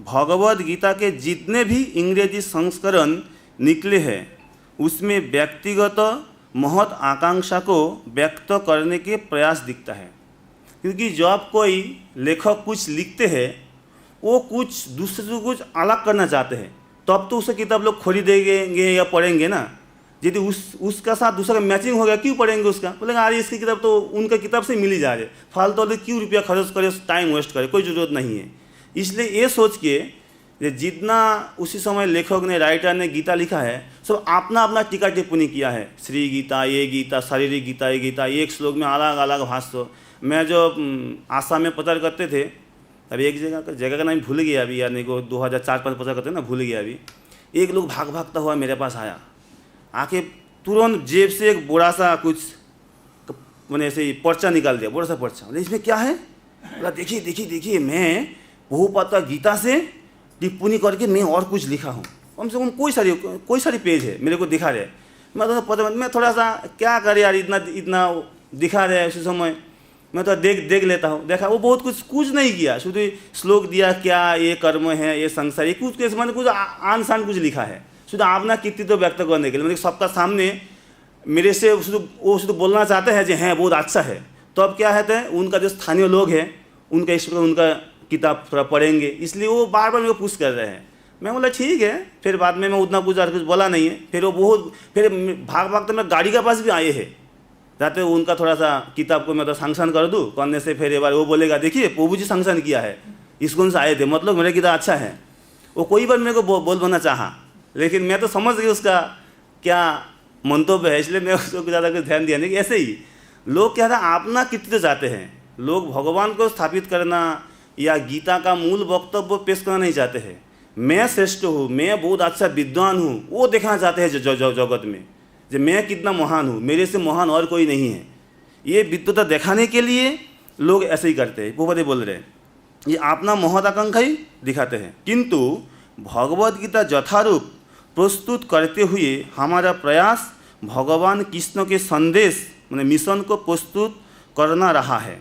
भगवद गीता के जितने भी अंग्रेजी संस्करण निकले हैं उसमें व्यक्तिगत महत आकांक्षा को व्यक्त करने के प्रयास दिखता है, क्योंकि जब कोई लेखक कुछ लिखते हैं वो कुछ दूसरे से कुछ अलग करना चाहते हैं, तब तो उसे किताब लोग खरीदेंगे या पढ़ेंगे ना। यदि उसका साथ दूसरा का मैचिंग हो गया क्यों पढ़ेंगे उसका, बोलेंगे अरे इसकी किताब तो उनका किताब से मिल ही जा रहे, फालतू वाले क्यों रुपया खर्च करे, टाइम वेस्ट करे, कोई ज़रूरत नहीं है। इसलिए ये सोच के जितना उसी समय लेखक ने, राइटर ने गीता लिखा है, सब अपना अपना टीका टिप्पणी किया है। श्री गीता, ये गीता, शारीरिक गीता, ये गीता, एक श्लोक में अलग अलग भाष्य। मैं जो आसाम में प्रचार करते थे, अभी एक जगह का नाम भूल गया अभी, यानी को 2004-5 प्रचार करते ना, भूल गया अभी। एक लोग भागता हुआ मेरे पास आया, आके तुरंत जेब से एक बड़ा सा कुछ मैंने ऐसे पर्चा निकाल दिया, बड़ा सा पर्चा। बोले इसमें क्या है? बोला देखिए देखिए देखिए, मैं बहुपाता गीता से टिप्पणी करके मैं और कुछ लिखा हूँ, कम से कम कोई सारी पेज है मेरे को दिखा रहे। मैं तो पता मैं थोड़ा सा क्या करे यार, इतना दिखा रहे उसी समय, मैं तो देख लेता हूँ। देखा वो बहुत कुछ नहीं किया, शुद्ध श्लोक दिया, क्या ये कर्म है, ये संसार, ये कुछ कैसे मैंने कुछ आन शान कुछ लिखा है, शुद्ध अपना कृतित्व व्यक्त करने के लिए। मैंने सबका सामने मेरे से वो शुद्ध बोलना चाहते हैं जी हैं बहुत अच्छा है, तो अब क्या है उनका जो स्थानीय लोग हैं उनका इस प्रकार उनका किताब थोड़ा पढ़ेंगे, इसलिए वो बार मेरे को पुश कर रहे हैं। मैं बोला ठीक है, फिर बाद में मैं उतना कुछ बोला नहीं है। फिर वो फिर भाग तो मैं गाड़ी के पास भी आए हैं, जाते उनका थोड़ा सा किताब को मैं तो सैंक्शन कर दूँ करने से, फिर एक बार वो बोलेगा देखिए प्रभु जी सैंक्शन किया है, स्कूल से आए थे, मतलब मेरा किताब अच्छा है। वो कोई बार मेरे को बोल बना चाहा, लेकिन मैं तो समझ गया उसका क्या मंतव्य है, इसलिए मैं उसको ज़्यादा कुछ ध्यान दिया नहीं। ऐसे ही लोग क्या था अपना कृतित्व चाहते हैं, लोग भगवान को स्थापित करना या गीता का मूल वक्तव्य पेश करना नहीं चाहते हैं। मैं श्रेष्ठ हूँ, मैं बहुत अच्छा विद्वान हूँ, वो देखना चाहते हैं जगत में, जो मैं कितना महान हूँ, मेरे से महान और कोई नहीं है। ये विद्वता दिखाने के लिए लोग ऐसे ही करते हैं। प्रभुपाद बोल रहे हैं ये अपना महत्वाकांक्षा ही दिखाते हैं, किंतु भगवद गीता यथारूप प्रस्तुत करते हुए हमारा प्रयास भगवान कृष्ण के संदेश मैंने मिशन को प्रस्तुत करना रहा है।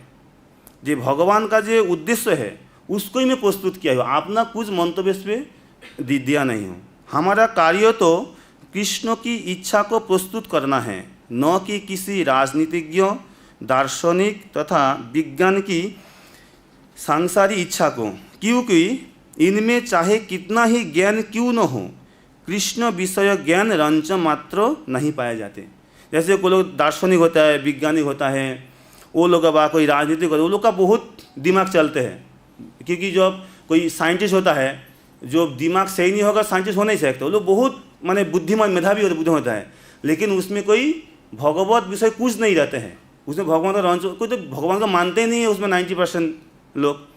जो भगवान का जो उद्देश्य है उसको ही मैं प्रस्तुत किया हूँ, अपना कुछ मंतव्य पे दिया नहीं हूँ। हमारा कार्य तो कृष्ण की इच्छा को प्रस्तुत करना है, न कि किसी राजनीतिज्ञ, दार्शनिक तथा विज्ञान की सांसारिक इच्छा को, क्योंकि इनमें चाहे कितना ही ज्ञान क्यों न हो, कृष्ण विषय ज्ञान रंच मात्र नहीं पाए जाते। जैसे कोई लोग दार्शनिक होता है, वैज्ञानिक होता है, वो लोग का कोई राजनीतिक होता है, वो लोग का बहुत दिमाग चलते हैं, क्योंकि जब कोई साइंटिस्ट होता है जो दिमाग सही नहीं होगा साइंटिस्ट हो नहीं सकते। वो लोग बहुत माने बुद्धिमान मेधावी होता है, लेकिन उसमें कोई भगवत विषय कुछ नहीं रहते हैं, उसमें भगवान का रंच, कोई तो भगवान का मानते ही नहीं है उसमें 90% लोग।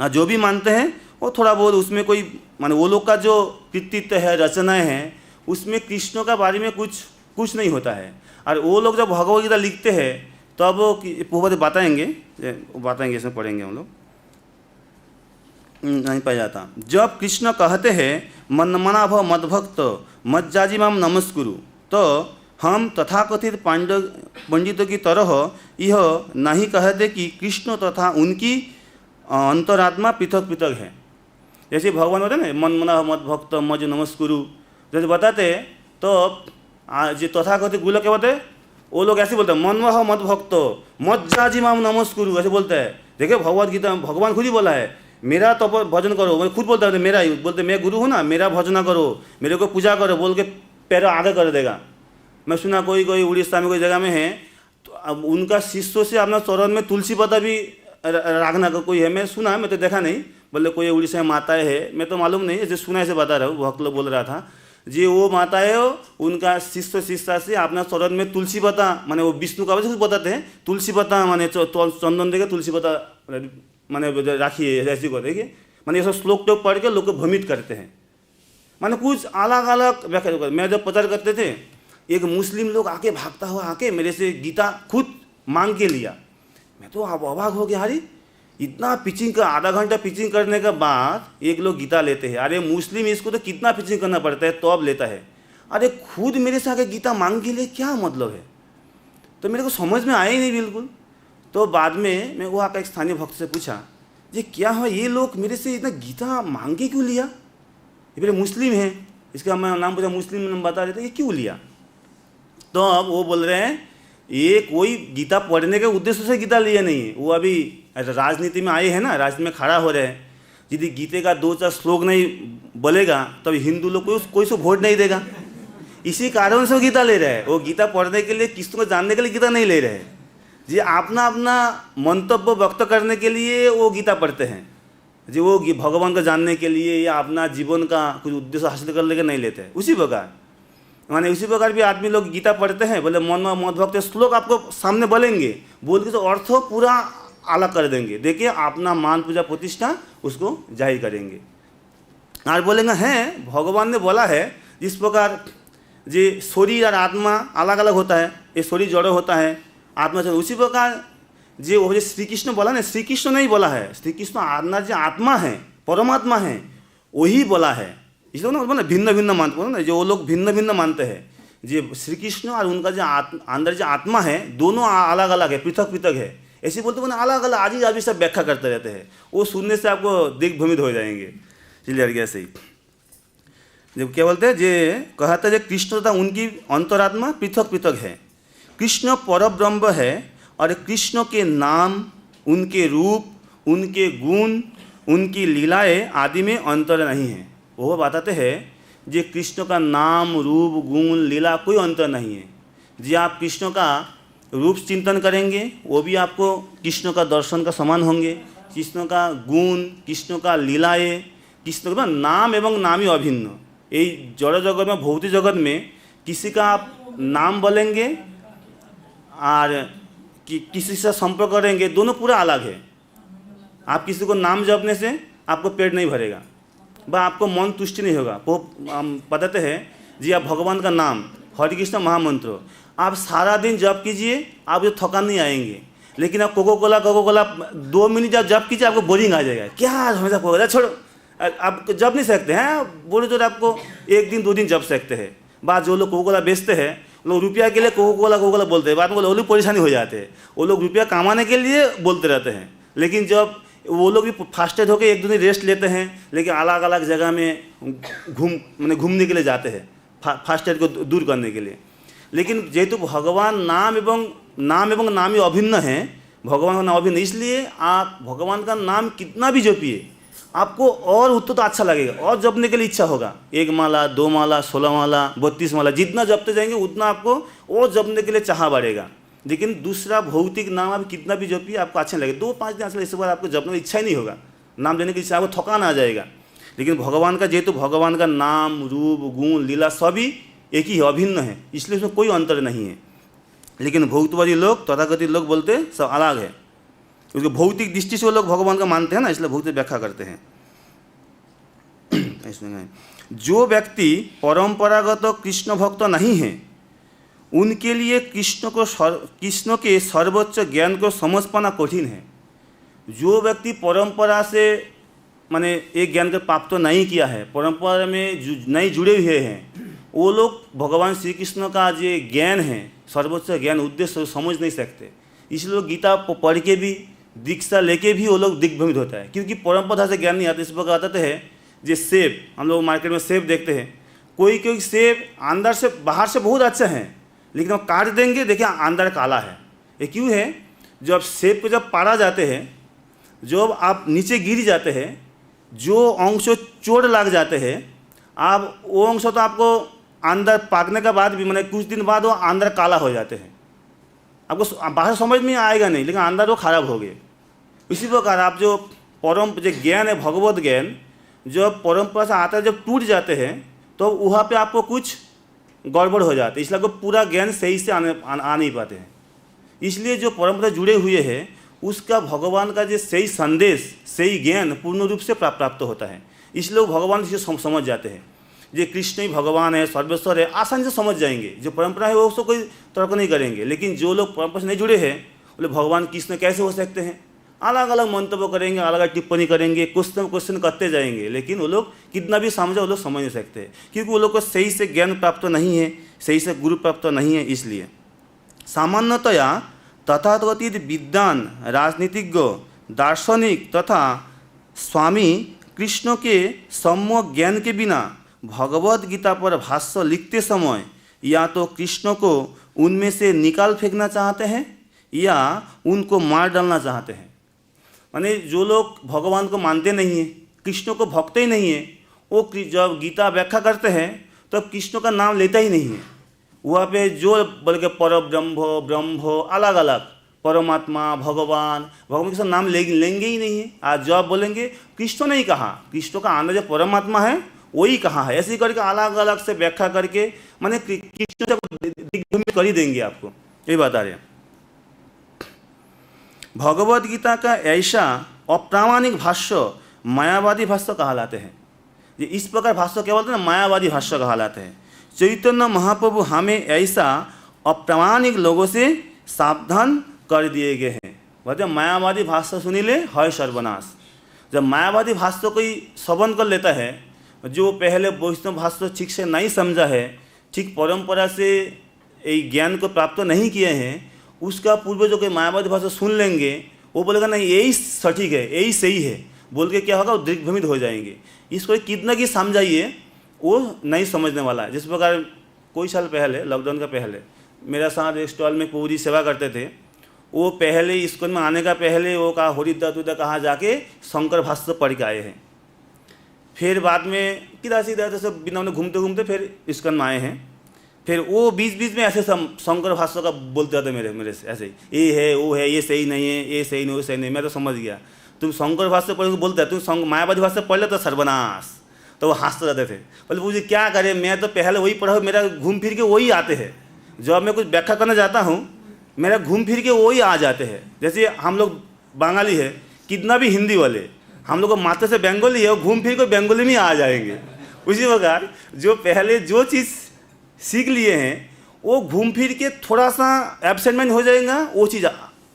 जो भी मानते हैं वो थोड़ा बहुत उसमें कोई माने वो लोग का जो कृतित्व है, रचनाएँ हैं, उसमें कृष्ण का बारे में कुछ नहीं होता है। और वो लोग जब भगवद गीता लिखते हैं तब वो प्रभुपाद बताएंगे इसमें पढ़ेंगे हम लोग, नहीं पाया जाता। जब कृष्ण कहते हैं मनमना भव मद्भक्त मज्जाजी माम नमस्कुरु, तो हम तथाकथित पंडितों की तरह यह नहीं कहते कि कृष्ण तथा उनकी अंतरात्मा पृथक पृथक है। जैसे भगवान होते ना मनमना मद्भक्त मज नमस्कुरु, जैसे बताते तो जो तथाकथित गुरु क्या बोलते हैं, वो लोग ऐसे बोलते हैं मनमह मद्भक्त मज्जाजी माम नमस्कुरु, ऐसे बोलते हैं। देखिए भगवद गीता भगवान खुद ही बोला है मेरा तो भजन करो, मैं खुद बोलता हूँ मेरा ही बोलते, मैं गुरु हूँ ना, मेरा भजना करो, मेरे को पूजा करो बोल के पैरों आगे कर देगा। मैं सुना कोई उड़ीसा में कोई जगह में है तो अब उनका शिष्यों से अपना चरण में तुलसी पत्ता भी रखना का कोई है, मैं सुना, मैं तो देखा नहीं, बोले कोई उड़ीसा में माताएँ है, मैं तो मालूम नहीं, ऐसे सुना ऐसे बता रहा हूँ, भक्त लोग बोल रहा था जी वो माताएँ हो उनका शिष्य से अपना चरण में तुलसी पत्ता माने वो विष्णु का वजह से बताते हैं, तुलसी पत्ता माने चंदन देके तुलसी पत्ता माने राखिए, ऐसी को देखिए माने ये सब श्लोक तो पढ़ के लोग को भ्रमित करते हैं, माने कुछ अलग अलग व्याख्या। मैं जब प्रचार करते थे एक मुस्लिम लोग आके भागता हुआ आके मेरे से गीता खुद मांग के लिया, मैं तो अवाक हो गया, अरे इतना पिचिंग का आधा घंटा पिचिंग करने के बाद एक लोग गीता लेते हैं। अरे मुस्लिम इसको तो कितना पिचिंग करना पड़ता है तो अब लेता है, अरे खुद मेरे से आके गीता मांग के लिए क्या मतलब है, तो मेरे को समझ में आया ही नहीं बिल्कुल। तो बाद में मैं वो आकर एक स्थानीय भक्त से पूछा ये क्या हुआ, ये लोग मेरे से इतना गीता मांग के क्यों लिया, ये मेरे मुस्लिम है, इसका मैं नाम पूछा, मुस्लिम नाम बता रहे थे, ये क्यों लिया। तो अब वो बोल रहे हैं ये कोई गीता पढ़ने के उद्देश्य से गीता लिया नहीं है, वो अभी राजनीति में आए हैं ना, राजनीति में खड़ा हो रहे हैं, यदि गीते का 2-4 श्लोक नहीं बोलेगा तब हिंदू लोग कोई से वोट नहीं देगा, इसी कारण से वो गीता ले रहे हैं। वो गीता पढ़ने के लिए किसी को जानने के लिए गीता नहीं ले रहे हैं, जी अपना अपना मंतव्य व्यक्त करने के लिए वो गीता पढ़ते हैं, जी वो भगवान को जानने के लिए या अपना जीवन का कुछ उद्देश्य हासिल करने के नहीं लेते हैं। उसी प्रकार माने उसी प्रकार भी आदमी लोग गीता पढ़ते हैं, बोले मन मद्भक्त श्लोक आपको सामने बोलेंगे, बोल के तो अर्थ पूरा अलग कर देंगे, देखिए अपना मान पूजा प्रतिष्ठा उसको जाहिर करेंगे और बोलेंगे हैं भगवान ने बोला है जिस प्रकार जी शरीर और आत्मा अलग अलग होता है, ये शरीर जड़ होता है आत्मा जड़, उसी प्रकार जी वो श्री कृष्ण बोला ना, श्री कृष्ण नहीं बोला है, श्री कृष्ण आत्मा जो आत्मा है परमात्मा है वही बोला है। इसलिए ना बोला भिन्न भिन्न मानते बोला ना, जो वो लोग भिन्न भिन्न मानते हैं, जी श्री कृष्ण और उनका जो अंदर जो आत्मा है दोनों अलग अलग है, पृथक पृथक है, ऐसे बोलते बोले अलग अलग आज ही सब व्याख्या करते रहते हैं, वो सुनने से आपको दिग्भ्रमित हो जाएंगे। इसलिए ऐसे ही जब क्या बोलते हैं जे कहते हैं कृष्ण तथा उनकी अंतरात्मा पृथक पृथक है, कृष्ण परब्रह्म है और कृष्ण के नाम, उनके रूप, उनके गुण, उनकी लीलाएं आदि में अंतर नहीं है। वो बताते हैं जी कृष्ण का नाम, रूप, गुण, लीला कोई अंतर नहीं है। जी आप कृष्ण का रूप चिंतन करेंगे वो भी आपको कृष्ण का दर्शन का समान होंगे, कृष्ण का गुण, कृष्ण का लीलाएं, कृष्ण का नाम एवं नाम ही अभिन्न। यही जड़ जगत में भौतिक जगत में किसी का आप नाम बोलेंगे और किसी से संपर्क करेंगे, दोनों पूरा अलग है। आप किसी को नाम जपने से आपको पेट नहीं भरेगा व आपको मन तुष्टि नहीं होगा। वो बताते हैं जी, आप भगवान का नाम हरे कृष्ण महामंत्र आप सारा दिन जप कीजिए, आपको थकान नहीं आएंगे। लेकिन आप कोको कोला 2 मिनट जब जप कीजिए आपको बोरिंग आ जाएगा, क्या हमेशा कोको कोला छोड़ो, आप जप नहीं सकते हैं। बोले तो आपको 1 दिन 2 दिन जप सकते हैं। बात जो लोग कोको कोला बेचते हैं, लोग रुपया के लिए कोको कोला बोलते हैं, बाद में वो लोग परेशानी हो जाते हैं। वो लोग रुपया कमाने के लिए बोलते रहते हैं, लेकिन जब वो लोग भी फास्टेड होकर 1-2 दिन रेस्ट लेते हैं, लेकिन अलग अलग जगह में घूमने के लिए जाते हैं फास्टेड को दूर करने के लिए। लेकिन जेहेतु भगवान नाम एवं नामी अभिन्न है, भगवान का नाम अभिन्न, इसलिए आप भगवान का नाम कितना भी जपिए आपको और उतना तो अच्छा लगेगा और जपने के लिए इच्छा होगा। 1 माला 2 माला 16 माला 32 माला जितना जपते जाएंगे उतना आपको और जपने के लिए चाह बढ़ेगा। लेकिन दूसरा भौतिक नाम आप कितना भी जपिए आपको अच्छा लगे, 2-5 दिन अच्छा, इसके बाद आपको जपने की इच्छा ही नहीं होगा, नाम लेने की इच्छा, आपको थकान आ जाएगा। लेकिन भगवान का जेहेतु भगवान का नाम रूप गुण लीला सभी एक ही है, अभिन्न है, इसलिए उसमें कोई अंतर नहीं है। लेकिन भौतवादी लोग तथाकथित लोग बोलते सब अलग है, क्योंकि भौतिक दृष्टि से वो लोग भगवान का मानते हैं ना, इसलिए भौतिक व्याख्या करते हैं। इसमें जो व्यक्ति परंपरागत कृष्ण भक्त नहीं है उनके लिए कृष्ण के सर्वोच्च ज्ञान को समझ पाना कठिन है। जो व्यक्ति परंपरा से माने एक ज्ञान को प्राप्त नहीं किया है, परंपरा में नहीं जुड़े हुए हैं, वो लोग भगवान श्री कृष्ण का जो ज्ञान है, सर्वोच्च ज्ञान उद्देश्य समझ नहीं सकते। इसलिए लोग गीता पढ़ के भी दीक्षा लेके भी वो लोग दिग्भ्रमित होता है, क्योंकि परंपरा से ज्ञान नहीं आता। इस प्रकार बताते हैं जो सेब, हम लोग मार्केट में सेब देखते हैं, कोई सेब अंदर से बाहर से बहुत अच्छा है, लेकिन हम काट देंगे देखिए अंदर काला है। ये क्यों है? जब सेब को जब पाड़ा जाते हैं, जब आप नीचे गिर जाते हैं, जो अंश चोट लग जाते हैं, आप वो अंश तो आपको अंदर पाकने के बाद भी मैंने कुछ दिन बाद वो अंदर काला हो जाते हैं, आपको बाहर समझ में आएगा नहीं, लेकिन अंदर वो खराब हो गए। इसी प्रकार आप जो ज्ञान है, भगवत ज्ञान जब परंपरा से आता है, जब टूट जाते हैं तो वहाँ पे आपको कुछ गड़बड़ हो जाते हैं, इसलिए आपको पूरा ज्ञान सही से आ नहीं पाते हैं। इसलिए जो परंपरा जुड़े हुए हैं उसका भगवान का जो सही संदेश, सही ज्ञान पूर्ण रूप से प्राप्त होता है। इसलिए वो भगवान से समझ जाते हैं, जो कृष्ण ही भगवान है, सर्वेश्वर है, आसानी से समझ जाएंगे। जो परंपरा है वो उसको कोई तर्क नहीं करेंगे। लेकिन जो लोग परंपरा से नहीं जुड़े हैं, बोले भगवान कृष्ण कैसे हो सकते हैं, अलग अलग मंतव्य करेंगे, अलग अलग टिप्पणी करेंगे, क्वेश्चन करते जाएंगे, लेकिन वो लोग कितना भी समझे वो लोग समझ नहीं सकते, क्योंकि वो लोग को सही से ज्ञान प्राप्त नहीं है, सही से गुरु प्राप्त नहीं है। इसलिए सामान्यतया तथाकथित विद्वान, राजनीतिज्ञ, दार्शनिक तथा स्वामी कृष्ण के सम्यक ज्ञान के बिना भगवद गीता पर भाष्य लिखते समय या तो कृष्ण को उनमें से निकाल फेंकना चाहते हैं या उनको मार डालना चाहते हैं। माने जो लोग भगवान को मानते नहीं हैं, कृष्ण को भक्ते ही नहीं है, वो जब गीता व्याख्या करते हैं तो कृष्ण का नाम लेता ही नहीं है। वहाँ पे जो बोल के पर ब्रह्म अलग अलग परमात्मा भगवान के सब नाम लेंगे ही नहीं है। आज जब बोलेंगे कृष्ण नहीं कहा, कृष्ण का अंदर जो परमात्मा है वही कहा है, ऐसे करके अलग अलग से व्याख्या करके माने कृष्ण से दिग्भ्रमित कर ही देंगे आपको, ये बता रहे हैं। भगवद गीता का ऐसा अप्रामाणिक भाष्य मायावादी भाष्य कहलाते हैं। ये इस प्रकार भाष्य क्या बोलते हैं, मायावादी भाष्य कहलाते हैं। चैतन्य महाप्रभु हमें ऐसा अप्रामाणिक लोगों से सावधान कर दिए गए हैं। बोलते मायावादी भाष्य सुनिले है सर्वनाश। जब मायावादी भाष्य कोई श्रवण कर लेता है, जो पहले वैष्णव भाष्य ठीक से नहीं समझा है, ठीक परंपरा से ज्ञान को प्राप्त नहीं किए हैं, उसका पूर्व जो कोई मायावादी भाषा सुन लेंगे, वो बोलेगा नहीं यही सटीक है, यही सही है, बोल के क्या होगा, वो दिग्भ्रमित हो जाएंगे। इसको कितना की समझाइए वो नहीं समझने वाला है। जिस प्रकार कोई साल पहले, लॉकडाउन का पहले, मेरा साथ एक स्टॉल में पूरी सेवा करते थे, वो पहले इस्कॉन में आने का पहले वो कहा हरिद्वार कहाँ जाके शंकर भाष्य पढ़ के आए हैं। फिर बाद में किधर सीधा सब बिना घूमते घूमते फिर इस्कॉन में आए हैं। फिर वो बीच में ऐसे शंकर भाष्य का बोलते रहते मेरे से ऐसे ही, ये है वो है, ये सही नहीं है, ये सही नहीं, वो सही नहीं। मैं तो समझ गया तुम शंकर भाष्य पढ़ के बोलते हैं, तुम मायावादी भाष्य पढ़ ले तो सर्वनाश। तो वो हंसते रहते थे, बोले मुझे क्या करे, मैं तो पहले वही पढ़ा हूँ, मेरा घूम फिर के वही आते हैं। जब मैं कुछ व्याख्या करना चाहता हूँ मेरा घूम फिर के वही आ जाते हैं। जैसे हम लोग बंगाली है, कितना भी हिंदी वाले, हम लोग को मात्र से बंगाली है, वो घूम फिर के बंगाली में आ जाएंगे। उसी प्रकार जो पहले जो चीज़ सीख लिए हैं वो घूम फिर के थोड़ा सा एब्सेंटमेंट हो जाएगा, वो चीज़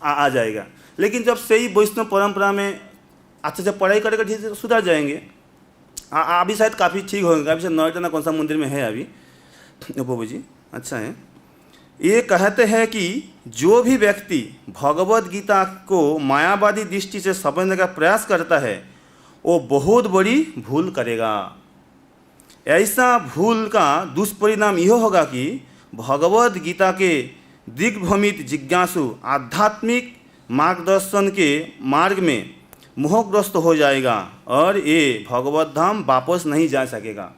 आ जाएगा। लेकिन जब सही वैष्णव परंपरा में अच्छे से पढ़ाई करके ठीक से सुधर जाएंगे। अभी शायद काफ़ी ठीक होगा, अभी शायद नोएडा ना कौन सा मंदिर में है अभी बाबू जी, अच्छा है। ये कहते हैं कि जो भी व्यक्ति भगवद गीता को मायावादी दृष्टि से समझने का प्रयास करता है वो बहुत बड़ी भूल करेगा। ऐसा भूल का दुष्परिणाम यह होगा कि भगवद गीता के दिग्भ्रमित जिज्ञासु आध्यात्मिक मार्गदर्शन के मार्ग में मोहग्रस्त हो जाएगा और ये भगवत धाम वापस नहीं जा सकेगा।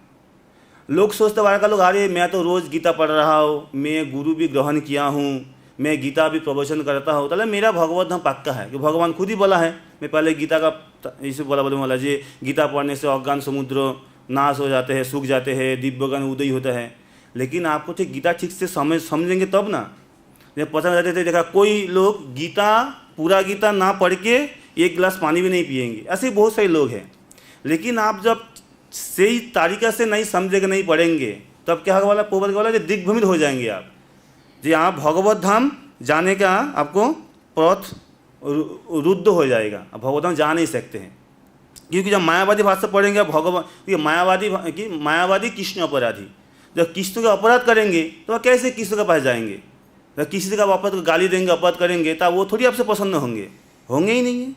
लोग सोचते बाहर का लोग, अरे मैं तो रोज़ गीता पढ़ रहा हूँ, मैं गुरु भी ग्रहण किया हूँ, मैं गीता भी प्रवचन करता हूँ, तो मेरा भगवत धाम पक्का है। कि भगवान खुद ही बोला है, मैं पहले गीता का इसे बोला जी गीता पढ़ने से अज्ञान समुद्र नाश हो जाते हैं, सूख जाते हैं, दिव्यज्ञान उदय होता है। लेकिन आपको ठीक गीता ठीक से समझेंगे तब ना। जब पता रहते थे, देखा कोई लोग गीता पूरा गीता ना पढ़ के एक गिलास पानी भी नहीं पिएंगे, ऐसे बहुत सारे लोग हैं। लेकिन आप जब सही तरीक़ा से नहीं समझेंगे, नहीं पढ़ेंगे, तब क्या होगा वाला पोबल वाला दिग्भ्रमित हो जाएंगे आप जी। आप भगवत धाम जाने का आपको पथ रुद्ध हो जाएगा, आप भगवत धाम जा नहीं सकते हैं। क्योंकि जब मायावादी भाषा पढ़ेंगे भगवान, मायावादी कृष्ण अपराधी, जब कृष्ण का अपराध करेंगे तो वह कैसे कृष्ण के पास जाएंगे? जब किसी का अपराध गाली देंगे, अपराध करेंगे, तब वो थोड़ी आपसे प्रसन्न होंगे ही नहीं है।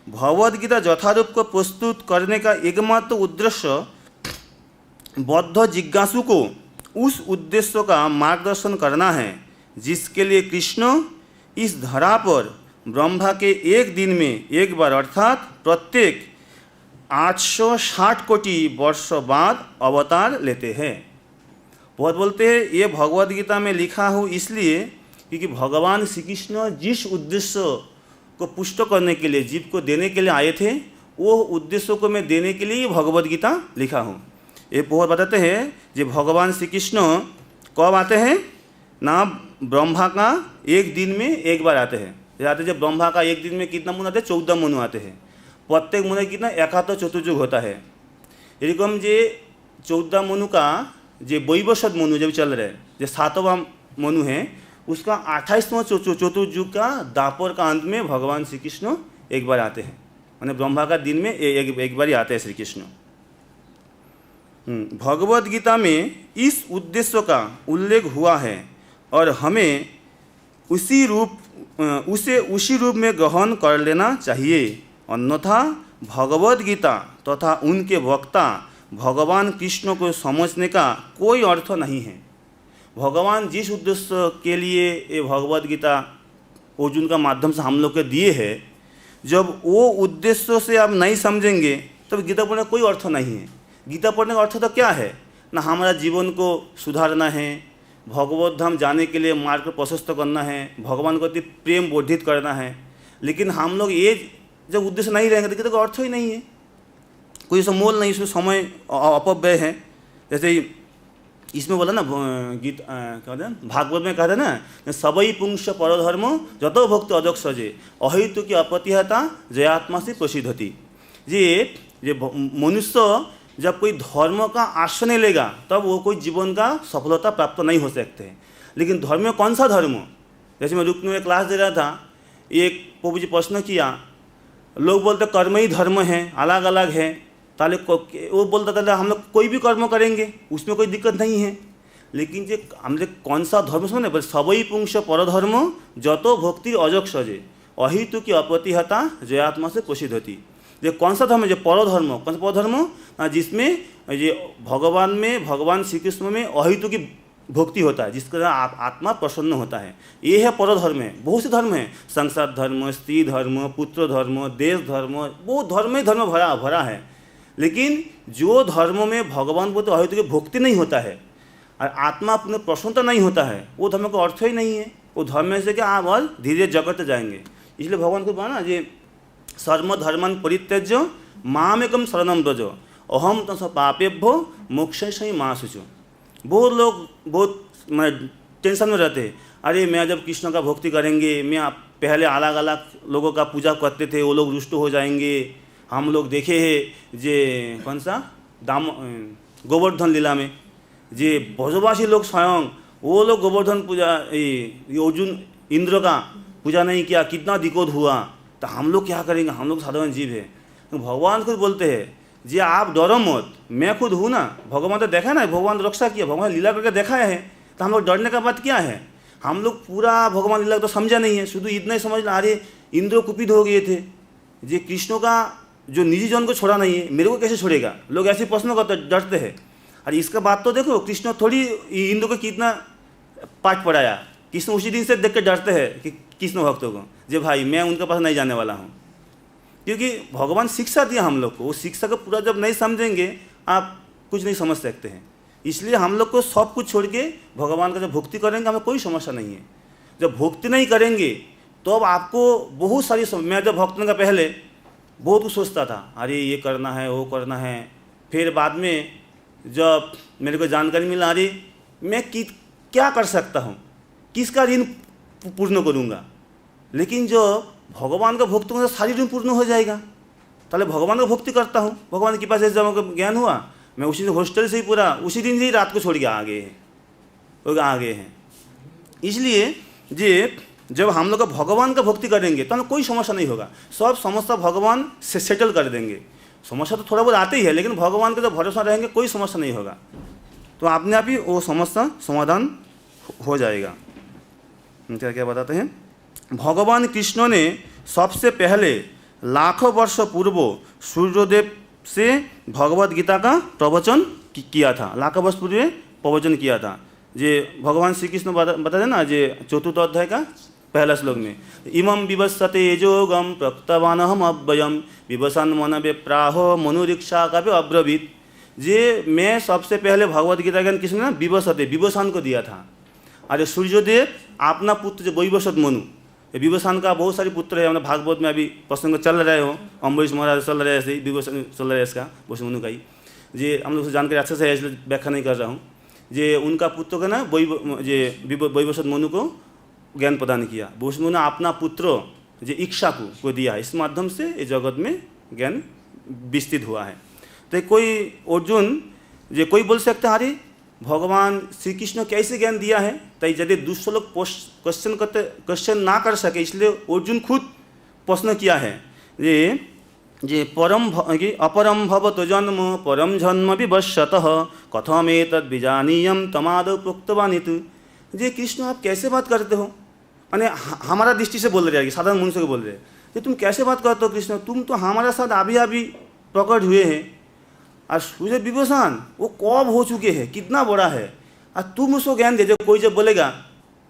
भगवद गीता यथारूप को प्रस्तुत करने का एकमात्र उद्देश्य बौद्ध जिज्ञासु को उस उद्देश्य का मार्गदर्शन करना है जिसके लिए कृष्ण इस धरा पर ब्रह्मा के एक दिन में एक बार अर्थात प्रत्येक 860 कोटि वर्ष बाद अवतार लेते हैं। बहुत बोलते हैं ये भगवद गीता में लिखा हो इसलिए क्योंकि भगवान श्री कृष्ण जिस उद्देश्य को पुष्ट करने के लिए, जीव को देने के लिए आए थे, वो उद्देश्य को मैं देने के लिए ये भगवद गीता लिखा हूँ। ये बहुत बताते हैं जो भगवान श्री कृष्ण कब आते हैं ना, ब्रह्मा का एक दिन में एक बार आते हैं। जैसे जब ब्रह्मा का एक दिन में कितना मनु आते हैं, 14 मनु आते हैं। प्रत्येक मनु कितना 71 चतुर्युग होता है। एरकम जे 14 मनु का जो वैवस्वत मनु जब चल रहे हैं, जो 7वां मनु है, उसका 28वां चतुर्युग का दापर का अंत में भगवान श्री कृष्ण एक बार आते हैं। माने ब्रह्मा का दिन में एक बार ही आते हैं श्री कृष्ण। भगवद गीता में इस उद्देश्य का उल्लेख हुआ है और हमें उसी रूप में ग्रहण कर लेना चाहिए। अन्यथा भगवद गीता तथा उनके वक्ता भगवान कृष्ण को समझने का कोई अर्थ नहीं है। भगवान जिस उद्देश्य के लिए ये भगवद गीता अर्जुन का माध्यम से हम लोग के दिए हैं, जब वो उद्देश्य से आप नहीं समझेंगे तब गीता पढ़ने का कोई अर्थ नहीं है। गीता पढ़ने का अर्थ तो क्या है ना, हमारा जीवन को सुधारना है, भगवत धाम जाने के लिए मार्ग को प्रशस्त करना है, भगवान को प्रेम वर्धित करना है। लेकिन हम लोग ये जब उद्देश्य नहीं रहेंगे तो गीता का अर्थ ही नहीं है, कोई इसमें मोल नहीं, इसमें समय अपव्यय है। जैसे इसमें बोला ना क्या भागवत में कहते ना, सबई पुंस परधर्म जतो भक्ति अदक सजे अहितु की अपतिहता जयात्मा से प्रसिद्धति। ये मनुष्य जब कोई धर्म का आश्रय नहीं लेगा तब वो कोई जीवन का सफलता प्राप्त नहीं हो सकते। लेकिन धर्म में कौन सा धर्म? जैसे मैं रुकने में क्लास दे रहा था, एक प्रभु जी प्रश्न किया, लोग बोलते कर्म ही धर्म है, अलग अलग है। ताले वो बोलता था हम लोग कोई भी कर्म करेंगे उसमें कोई दिक्कत नहीं है। लेकिन जो हम लोग कौन सा धर्म सुने, बोले सबई पुंस परधर्म जतो भक्ति अजक सजे अहितु की अपतिहता जयात्मा से प्रसिद्धति। ये कौन सा धर्म है? जो परधर्म। कौन सा परधर्म? जिसमें ये भगवान में, भगवान श्री कृष्ण में अहितु की भक्ति होता है, जिसके द्वारा आत्मा प्रसन्न होता है, ये है परधर्म है। बहुत से धर्म है, संसार धर्म, स्त्री धर्म, पुत्र धर्म, देश धर्म, वो धर्म ही धर्म भरा है। लेकिन जो धर्म में भगवान प्रति अहितु की भक्ति नहीं होता है और आत्मा अपने प्रसन्नता नहीं होता है, वो धर्म का अर्थ ही नहीं है। वो धर्म में से क्या आप और धीरे जगत जाएंगे। इसलिए भगवान को बोला ना, ये सर्व धर्मान परित्यज्य मामेकम शरणम व्रज अहम तस पापेभ्यो मोक्षय माँ शुचु। बहुत लोग बहुत टेंशन में रहते हैं, अरे मैं जब कृष्ण का भक्ति करेंगे, मैं पहले अलग अलग लोगों का पूजा करते थे, वो लोग रुष्ट हो जाएंगे। हम लोग देखे हैं जे कौन सा गोवर्धन लीला में जे ब्रजवासी लोग स्वयं वो लोग गोवर्धन पूजा अर्जुन इंद्र का पूजा नहीं किया, कितना दिक्कत हुआ। तो हम लोग क्या करेंगे, हम लोग साधारण जीव है। तो भगवान खुद बोलते हैं जे आप डरो मत, मैं खुद हूँ ना। भगवान तो देखा ना, भगवान रक्षा किया, भगवान लीला करके दिखाया है, तो हम लोग डरने का बात क्या है। हम लोग पूरा भगवान लीला तो समझा नहीं है, शुद्ध इतना ही समझ ला, अरे इंद्र कुपित हो गए थे, जे कृष्ण का जो निजी जन को छोड़ा नहीं है, मेरे को कैसे छोड़ेगा। लोग ऐसे प्रश्न करते डरते हैं। और इसका बात तो देखो, कृष्ण थोड़ी इंद्र को कितना पाठ पढ़ाया। कृष्ण उसी दिन से देख के डरते हैं कि कृष्ण भक्तों को, जे भाई मैं उनके पास नहीं जाने वाला हूँ, क्योंकि भगवान शिक्षा दिया हम लोग को। वो शिक्षा को पूरा जब नहीं समझेंगे आप कुछ नहीं समझ सकते हैं। इसलिए हम लोग को सब कुछ छोड़ के भगवान का जब भक्ति करेंगे हमें कोई समस्या नहीं है। जब भक्ति नहीं करेंगे तो अब आपको बहुत सारी मैं जब भक्त का पहले बहुत कुछ सोचता था, अरे ये करना है वो करना है। फिर बाद में जब मेरे को जानकारी मिला, अरे मैं क्या कर सकता हूँ, किसका ऋण पूर्ण करूँगा। लेकिन जो भगवान का भक्ति में सारी ऋण पूर्ण हो जाएगा। ताले भगवान का भक्ति करता हूँ, भगवान के पास जब हमको ज्ञान हुआ, मैं उसी हॉस्टल से ही पूरा उसी दिन से ही रात को छोड़ के आ गए हैं। इसलिए जे जब हम लोग भगवान का भक्ति करेंगे तो हमें कोई समस्या नहीं होगा। सब समस्या भगवान से सेटल कर देंगे। समस्या तो थोड़ा बहुत आते ही है, लेकिन भगवान का जब भरोसा रहेंगे कोई समस्या नहीं होगा, तो अपने आप ही वो समस्या समाधान हो जाएगा। क्या क्या बताते हैं, भगवान कृष्ण ने सबसे पहले लाखों वर्ष पूर्व सूर्यदेव से भगवद गीता का प्रवचन किया था। लाखों वर्ष पूर्व प्रवचन किया था। जे भगवान श्री कृष्ण बताते ना, जे चतुर्थ अध्याय का पहला श्लोक में, इमं विवस्वते योगम प्रक्तवानहम अव्ययम विवसन मन विप्राहो मनुरीक्षा का भी अब्रवीत। जे मैं सबसे पहले भगवद गीता ज्ञान किसने ना विवस्वते विवसान को दिया था। अरे सूर्यदेव अपना पुत्र जो वैवस्वत मनु, विवसान का बहुत सारे पुत्र है। हमारे भागवत में अभी प्रसंग चल रहे हो, अम्बरीश महाराज चल रहे ऐसे, विवसान चल रहा है इसका वैश्व मनु का ही। जे हम लोग से जानकारी अच्छे से है, इसलिए व्याख्या नहीं कर रहा हूँ। जे उनका पुत्र का ना वैवस्वत मनु को ज्ञान प्रदान किया। वैश्व मनु अपना पुत्र जो इक्ष्वाकु को दिया। इस माध्यम से इस जगत में ज्ञान विस्तृत हुआ है। तो कोई अर्जुन जो कोई बोल सकता है, अरे भगवान श्री कृष्ण कैसे ज्ञान दिया है। तो यदि दूसरे लोग क्वेश्चन ना कर सके, इसलिए अर्जुन खुद प्रश्न किया है जे अपरम भवत जन्म परम जन्म विवस्वतः कथमेतद् विजानीयं तमादौ प्रोक्तवानितु। जे कृष्ण आप कैसे बात करते हो, माने हमारा दृष्टि से बोल रहे हैं, साधारण मनुष्य को बोल रहे हैं, कि तुम कैसे बात करते हो कृष्ण, तुम तो हमारे साथ अभी प्रकट हुए हैं। और सूर्य विभूषण वो कब हो चुके हैं, कितना बड़ा है, और तुम उसको ज्ञान दे। कोई जब बोलेगा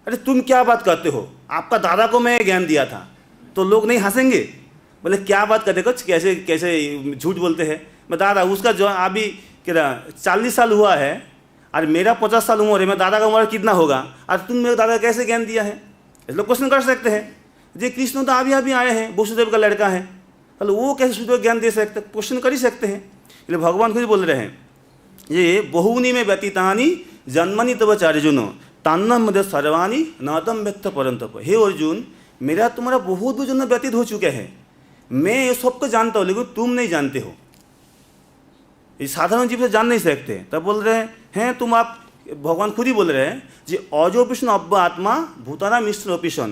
अरे तुम क्या बात करते हो, आपका दादा को मैं ज्ञान दिया था, तो लोग नहीं हंसेंगे, बोले क्या बात करते कुछ कैसे कैसे झूठ बोलते हैं। मैं दादा उसका जो अभी क्या 40 साल हुआ है और मेरा 50 साल उम्र है, मैं दादा का उम्र कितना होगा, और तुम मेरे दादा कैसे ज्ञान दिया है। इस लोग क्वेश्चन कर सकते हैं। जे कृष्ण तो अभी आए हैं, वसुदेव का लड़का है, तो वो कैसे सूर्य ज्ञान दे सकते, क्वेश्चन कर ही सकते हैं। इसलिए भगवान खुद बोल रहे हैं, ये बहुनी में व्यतीतानि जन्मनि तव चार्जुन तान्नम मध्य सर्वाणी नादम व्यक्त परंतप। हे अर्जुन, मेरा तुम्हारा बहुत जन्म व्यतीत हो चुके हैं, मैं ये सबको जानता हूँ, लेकिन तुम नहीं जानते हो। ये साधारण जीव से जान नहीं सकते। तब बोल रहे हैं तुम आप, भगवान खुद ही बोल रहे हैं जे अजोपिष्ण अव्य आत्मा भूताना मिश्र ओपिशन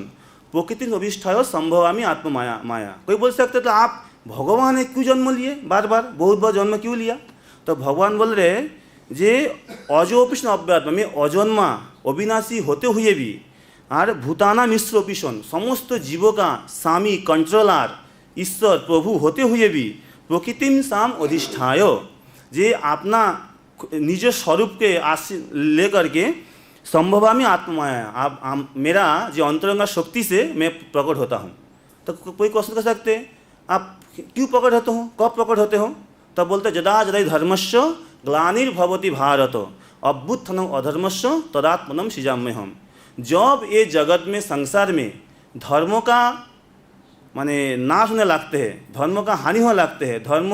प्रकृति अभिष्ठाय संभवामी आत्म माया। कोई बोल सकते तो आप भगवान ने क्यों जन्म लिए, बार बार बहुत बार जन्म क्यों लिया। तो भगवान बोल रहे जे अजोपिष्ण अव्य आत्मा, में अजन्मा अविनाशी होते हुए भी, और भूताना मिश्र ओपिशन समस्त जीवों का स्वामी कंट्रोलर ईश्वर प्रभु होते हुए भी, प्रकृतिम साम अधिष्ठाय, जे अपना निज स्वरूप के लेकर के संभवामी आत्ममाया, आप मेरा जो अंतरंगा शक्ति से मैं प्रकट होता हूँ। तो कोई क्वेश्चन कर सकते हैं आप क्यों प्रकट होते हो, कब प्रकट होते हो। तब बोलते जदा जदा धर्मस्य ग्लानिर्भवति भारत अभ्युत्थानं अधर्मस्य तदात्मनं सृजाम्यहम्। जब ये जगत में संसार में धर्मों का माने नाश होने लगते हैं, धर्म का हानि होने लगते हैं, धर्म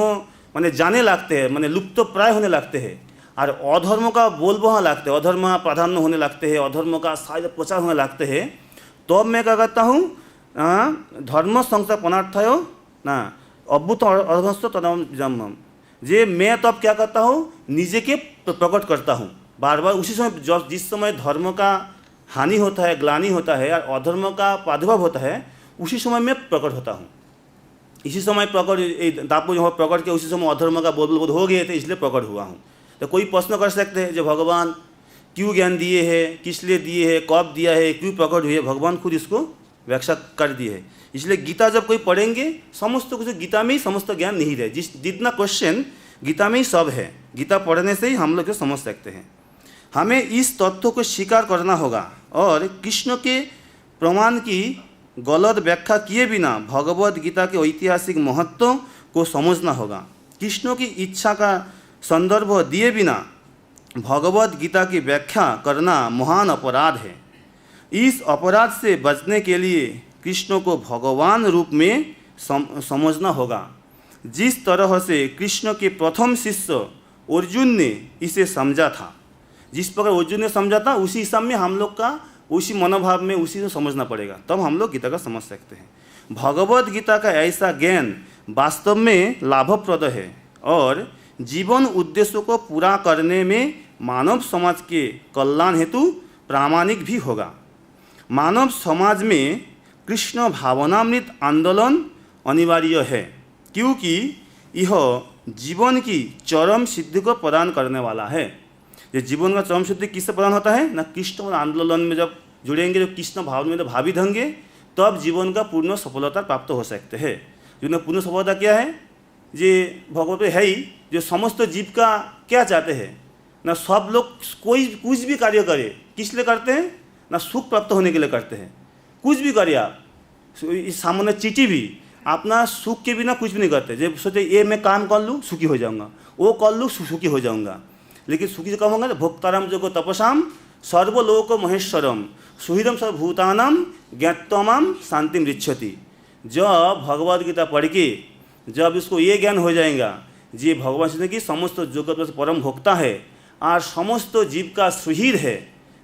माने जाने लगते हैं, माने लुप्त प्राय होने लगते हैं, और अधर्म का बोलबहा लगते हैं, अधर्म प्राधान्य होने लगते हैं, अधर्म का शायद प्रचार होने लगते हैं, तो मैं क्या करता हूँ, धर्म संस्थापनार्थयो ना अभूत अर्घस्त तदम जन्मम, जे मैं तब क्या करता हूँ, निजे के प्रकट करता हूँ बार बार। उसी समय जिस समय धर्म का हानि होता है, ग्लानि होता है और अधर्म का प्रादुर्भाव होता है, उसी समय मैं प्रकट होता हूँ। इसी समय प्रकट दापो जो प्रकट के उसी समय अधर्म का बोध हो गए थे, इसलिए प्रकट हुआ हूँ। तो कोई प्रश्न कर सकते हैं जो भगवान क्यों ज्ञान दिए हैं, किस लिए दिए हैं, कब दिया है, क्यों प्रकट हुए, भगवान खुद इसको व्याख्या कर दिए है। इसलिए गीता जब कोई पढ़ेंगे समस्त कुछ गीता में ही समस्त ज्ञान नहीं रहे, जितना क्वेश्चन गीता में ही सब है, गीता पढ़ने से ही हम लोग समझ सकते हैं। हमें इस तथ्य को स्वीकार करना होगा और कृष्ण के प्रमाण की गलत व्याख्या किए बिना भगवद गीता के ऐतिहासिक महत्व को समझना होगा। कृष्ण की इच्छा का संदर्भ दिए बिना भगवद गीता की व्याख्या करना महान अपराध है। इस अपराध से बचने के लिए कृष्ण को भगवान रूप में समझना होगा। जिस तरह से कृष्ण के प्रथम शिष्य अर्जुन ने इसे समझा था, जिस प्रकार अर्जुन ने समझा था, उसी हिसाब में हम लोग का उसी मनोभाव में उसी को समझना पड़ेगा, तब हम लोग गीता का समझ सकते हैं। भगवद गीता का ऐसा ज्ञान वास्तव में लाभप्रद है और जीवन उद्देश्यों को पूरा करने में मानव समाज के कल्याण हेतु प्रामाणिक भी होगा। मानव समाज में कृष्ण भावनामृत आंदोलन अनिवार्य है, क्योंकि यह जीवन की चरम सिद्धि को प्रदान करने वाला है। ये जीवन का चरम सिद्धि किससे प्रदान होता है ना, कृष्ण आंदोलन में जब जुड़ेंगे, जब कृष्ण भाव में भावित होंगे, तब जीवन का पूर्ण सफलता प्राप्त हो सकते हैं। जीवन पूर्ण सफलता क्या है, ये भगवत है ही, जो समस्त जीव का क्या चाहते हैं ना, सब लोग कोई कुछ भी कार्य करे किस लिए करते हैं ना, सुख प्राप्त होने के लिए करते हैं। कुछ भी करिए आप, इस सामान्य चीटी भी अपना सुख के बिना कुछ भी नहीं करते। जब सोचे ये मैं काम कर लूँ सुखी हो जाऊँगा, वो कर लूँ सुखी हो जाऊँगा, लेकिन सुखी से कम होगा। भोक्ताराम जो तपसाम सर्वलोक महेश्वरम सुहृदम सर्वभूतानाम ज्ञातमाम शांतिम रिच्छति। जब भगवद गीता पढ़ के जब इसको ये ज्ञान हो जाएगा, जी भगवान श्री की समस्त जगत में परम भोक्ता है और समस्त जीव का सुहृद है,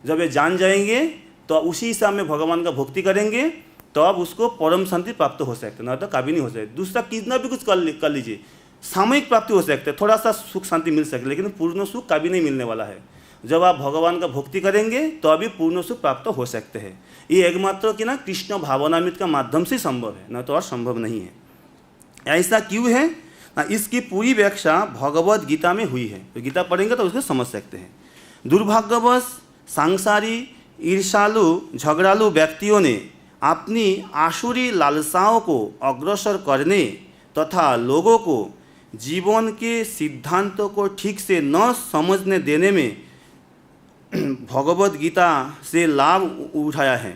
जब ये जान जाएंगे तो उसी हिसाब में भगवान का भक्ति करेंगे, तो अब उसको परम शांति प्राप्त हो सकते, ना तो कभी नहीं हो सकते। दूसरा कितना भी कुछ कर लीजिए, सामयिक प्राप्ति हो सकते है, थोड़ा सा सुख शांति मिल सके, लेकिन पूर्ण सुख कभी नहीं मिलने वाला है। जब आप भगवान का भक्ति करेंगे तो अभी पूर्ण सुख प्राप्त हो सकते हैं। ये एकमात्र कि ना कृष्ण भावनामृत का माध्यम से संभव है, ना तो और संभव नहीं है। ऐसा क्यों है ना, इसकी पूरी व्याख्या भगवद गीता में हुई है। तो गीता पढ़ेंगे तो उसको समझ सकते हैं। दुर्भाग्यवश सांसारी ईर्षालु झगड़ालू व्यक्तियों ने अपनी आसुरी लालसाओं को अग्रसर करने तथा लोगों को जीवन के सिद्धांतों को ठीक से न समझने देने में भगवद गीता से लाभ उठाया है।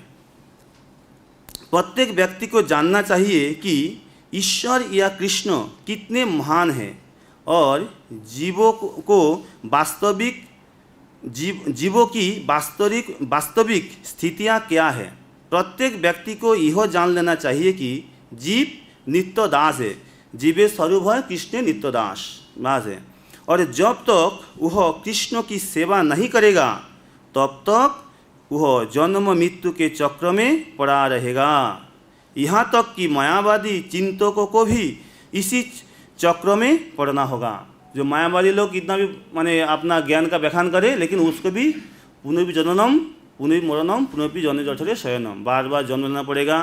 प्रत्येक व्यक्ति को जानना चाहिए कि ईश्वर या कृष्ण कितने महान हैं और जीवों की वास्तविक स्थितियाँ क्या है। प्रत्येक व्यक्ति को यह जान लेना चाहिए कि जीव नित्य दास है, जीवे स्वरूप है, कृष्ण नित्य दास है, और जब तक वह कृष्ण की सेवा नहीं करेगा तब तक वह जन्म मृत्यु के चक्र में पड़ा रहेगा। यहाँ तक कि मायावादी चिंतकों को भी इसी चक्र में पड़ना होगा। जो मायावादी लोग कितना भी माने अपना ज्ञान का व्याख्यान करे, लेकिन उसको भी पुनः जननम पुनः मरणम पुनः जन्म जठरे शयनम, बार बार जन्म लेना पड़ेगा,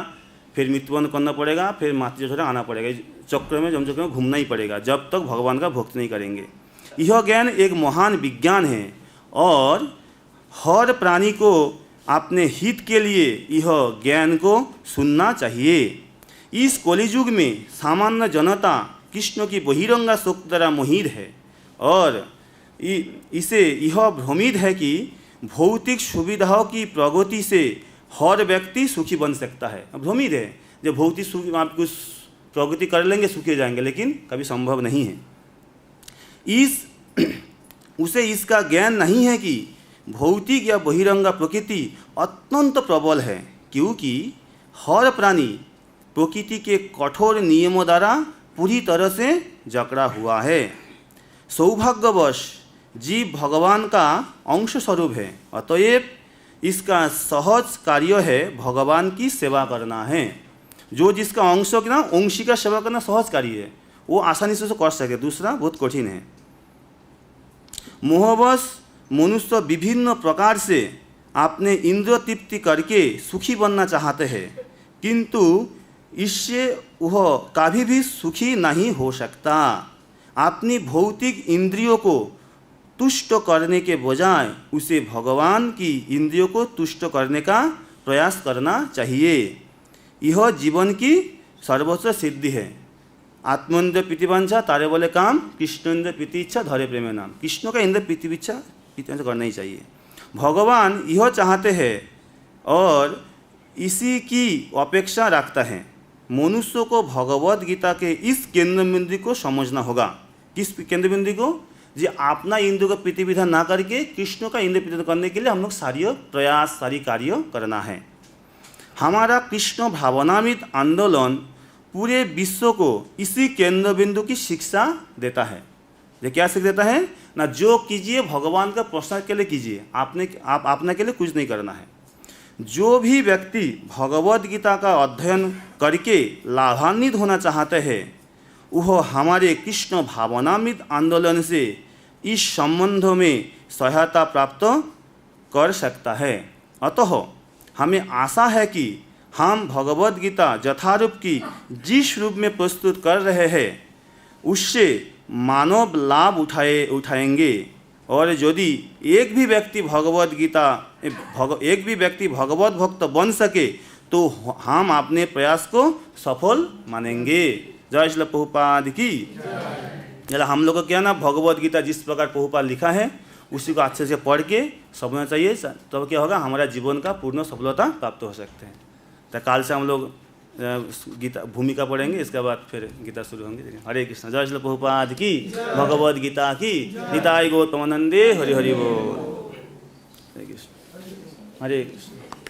फिर मृत्युवरण करना पड़ेगा, फिर मातृ जठरे आना पड़ेगा। चक्र में जन्म चक्र में घूमना ही पड़ेगा जब तक भगवान का भक्ति नहीं करेंगे। यह ज्ञान एक महान विज्ञान है और हर प्राणी को अपने हित के लिए यह ज्ञान को सुनना चाहिए। इस कलियुग में सामान्य जनता कृष्ण की बहिरंगा शोक द्वारा मोहित है और इसे यह भ्रमित है कि भौतिक सुविधाओं की प्रगति से हर व्यक्ति सुखी बन सकता है। भ्रमित है, जब भौतिक सुख आप कुछ प्रगति कर लेंगे सुखी हो जाएंगे, लेकिन कभी संभव नहीं है। उसे इसका ज्ञान नहीं है कि भौतिक या बहिरंगा प्रकृति अत्यंत प्रबल है, क्योंकि हर प्राणी प्रकृति के कठोर नियमों द्वारा पूरी तरह से जकड़ा हुआ है। सौभाग्यवश जीव भगवान का अंश स्वरूप है, अतएव इसका सहज कार्य है भगवान की सेवा करना है। जो जिसका अंश हो कि ना, अंशी का सेवा करना सहज कार्य है, वो आसानी से कर सके, दूसरा बहुत कठिन है। मोहवश मनुष्य विभिन्न प्रकार से अपने इंद्रिय तृप्ति करके सुखी बनना चाहते हैं, किंतु इससे वह कभी भी सुखी नहीं हो सकता। अपनी भौतिक इंद्रियों को तुष्ट करने के बजाय उसे भगवान की इंद्रियों को तुष्ट करने का प्रयास करना चाहिए। यह जीवन की सर्वोच्च सिद्धि है। आत्मेन्द्र प्रीतिवांछा तारे बोले काम, कृष्णेन्द्र प्रीति इच्छा धरे प्रेमे नाम। कृष्ण का इंद्र प्रीति इच्छा करना ही चाहिए। भगवान यह चाहते हैं और इसी की अपेक्षा रखता है। मनुष्य को भगवद गीता के इस केंद्र बिंदु को समझना होगा। किस केंद्र बिंदु को? जी अपना इंद्र का प्रीति विधान ना करके कृष्ण का इंद्र प्रीति करने के लिए हम लोग सारी प्रयास, सारी कार्य करना है। हमारा कृष्ण भावनामित आंदोलन पूरे विश्व को इसी केंद्र बिंदु की शिक्षा देता है। ये क्या शिक्षा देता है ना, जो कीजिए भगवान का प्रसाद के लिए कीजिए, आप अपने के लिए कुछ नहीं करना है। जो भी व्यक्ति भगवद गीता का अध्ययन करके लाभान्वित होना चाहते हैं, वह हमारे कृष्ण भावनामित आंदोलन से इस संबंध में सहायता प्राप्त कर सकता है। अतः हमें आशा है कि हम भगवद गीता यथारूप की जिस रूप में प्रस्तुत कर रहे हैं उससे मानव लाभ उठाएंगे। और यदि एक भी व्यक्ति भगवत भक्त बन सके तो हम अपने प्रयास को सफल मानेंगे। जय श्री प्रभुपाद की। हम लोग को क्या ना, भगवद गीता जिस प्रकार प्रभुपाद लिखा है उसी को अच्छे से पढ़ के समझना चाहिए, तब क्या होगा, हमारा जीवन का पूर्ण सफलता प्राप्त हो सकते हैं। तो काल से हम लोग गीता भूमिका पढ़ेंगे, इसके बाद फिर गीता शुरू होंगे। हरे कृष्ण। जय श्री प्रभुपाद की। भगवद गीता की। निताय गौतमानंदे हरि हरि बोल। हरे कृष्ण। हरे कृष्ण।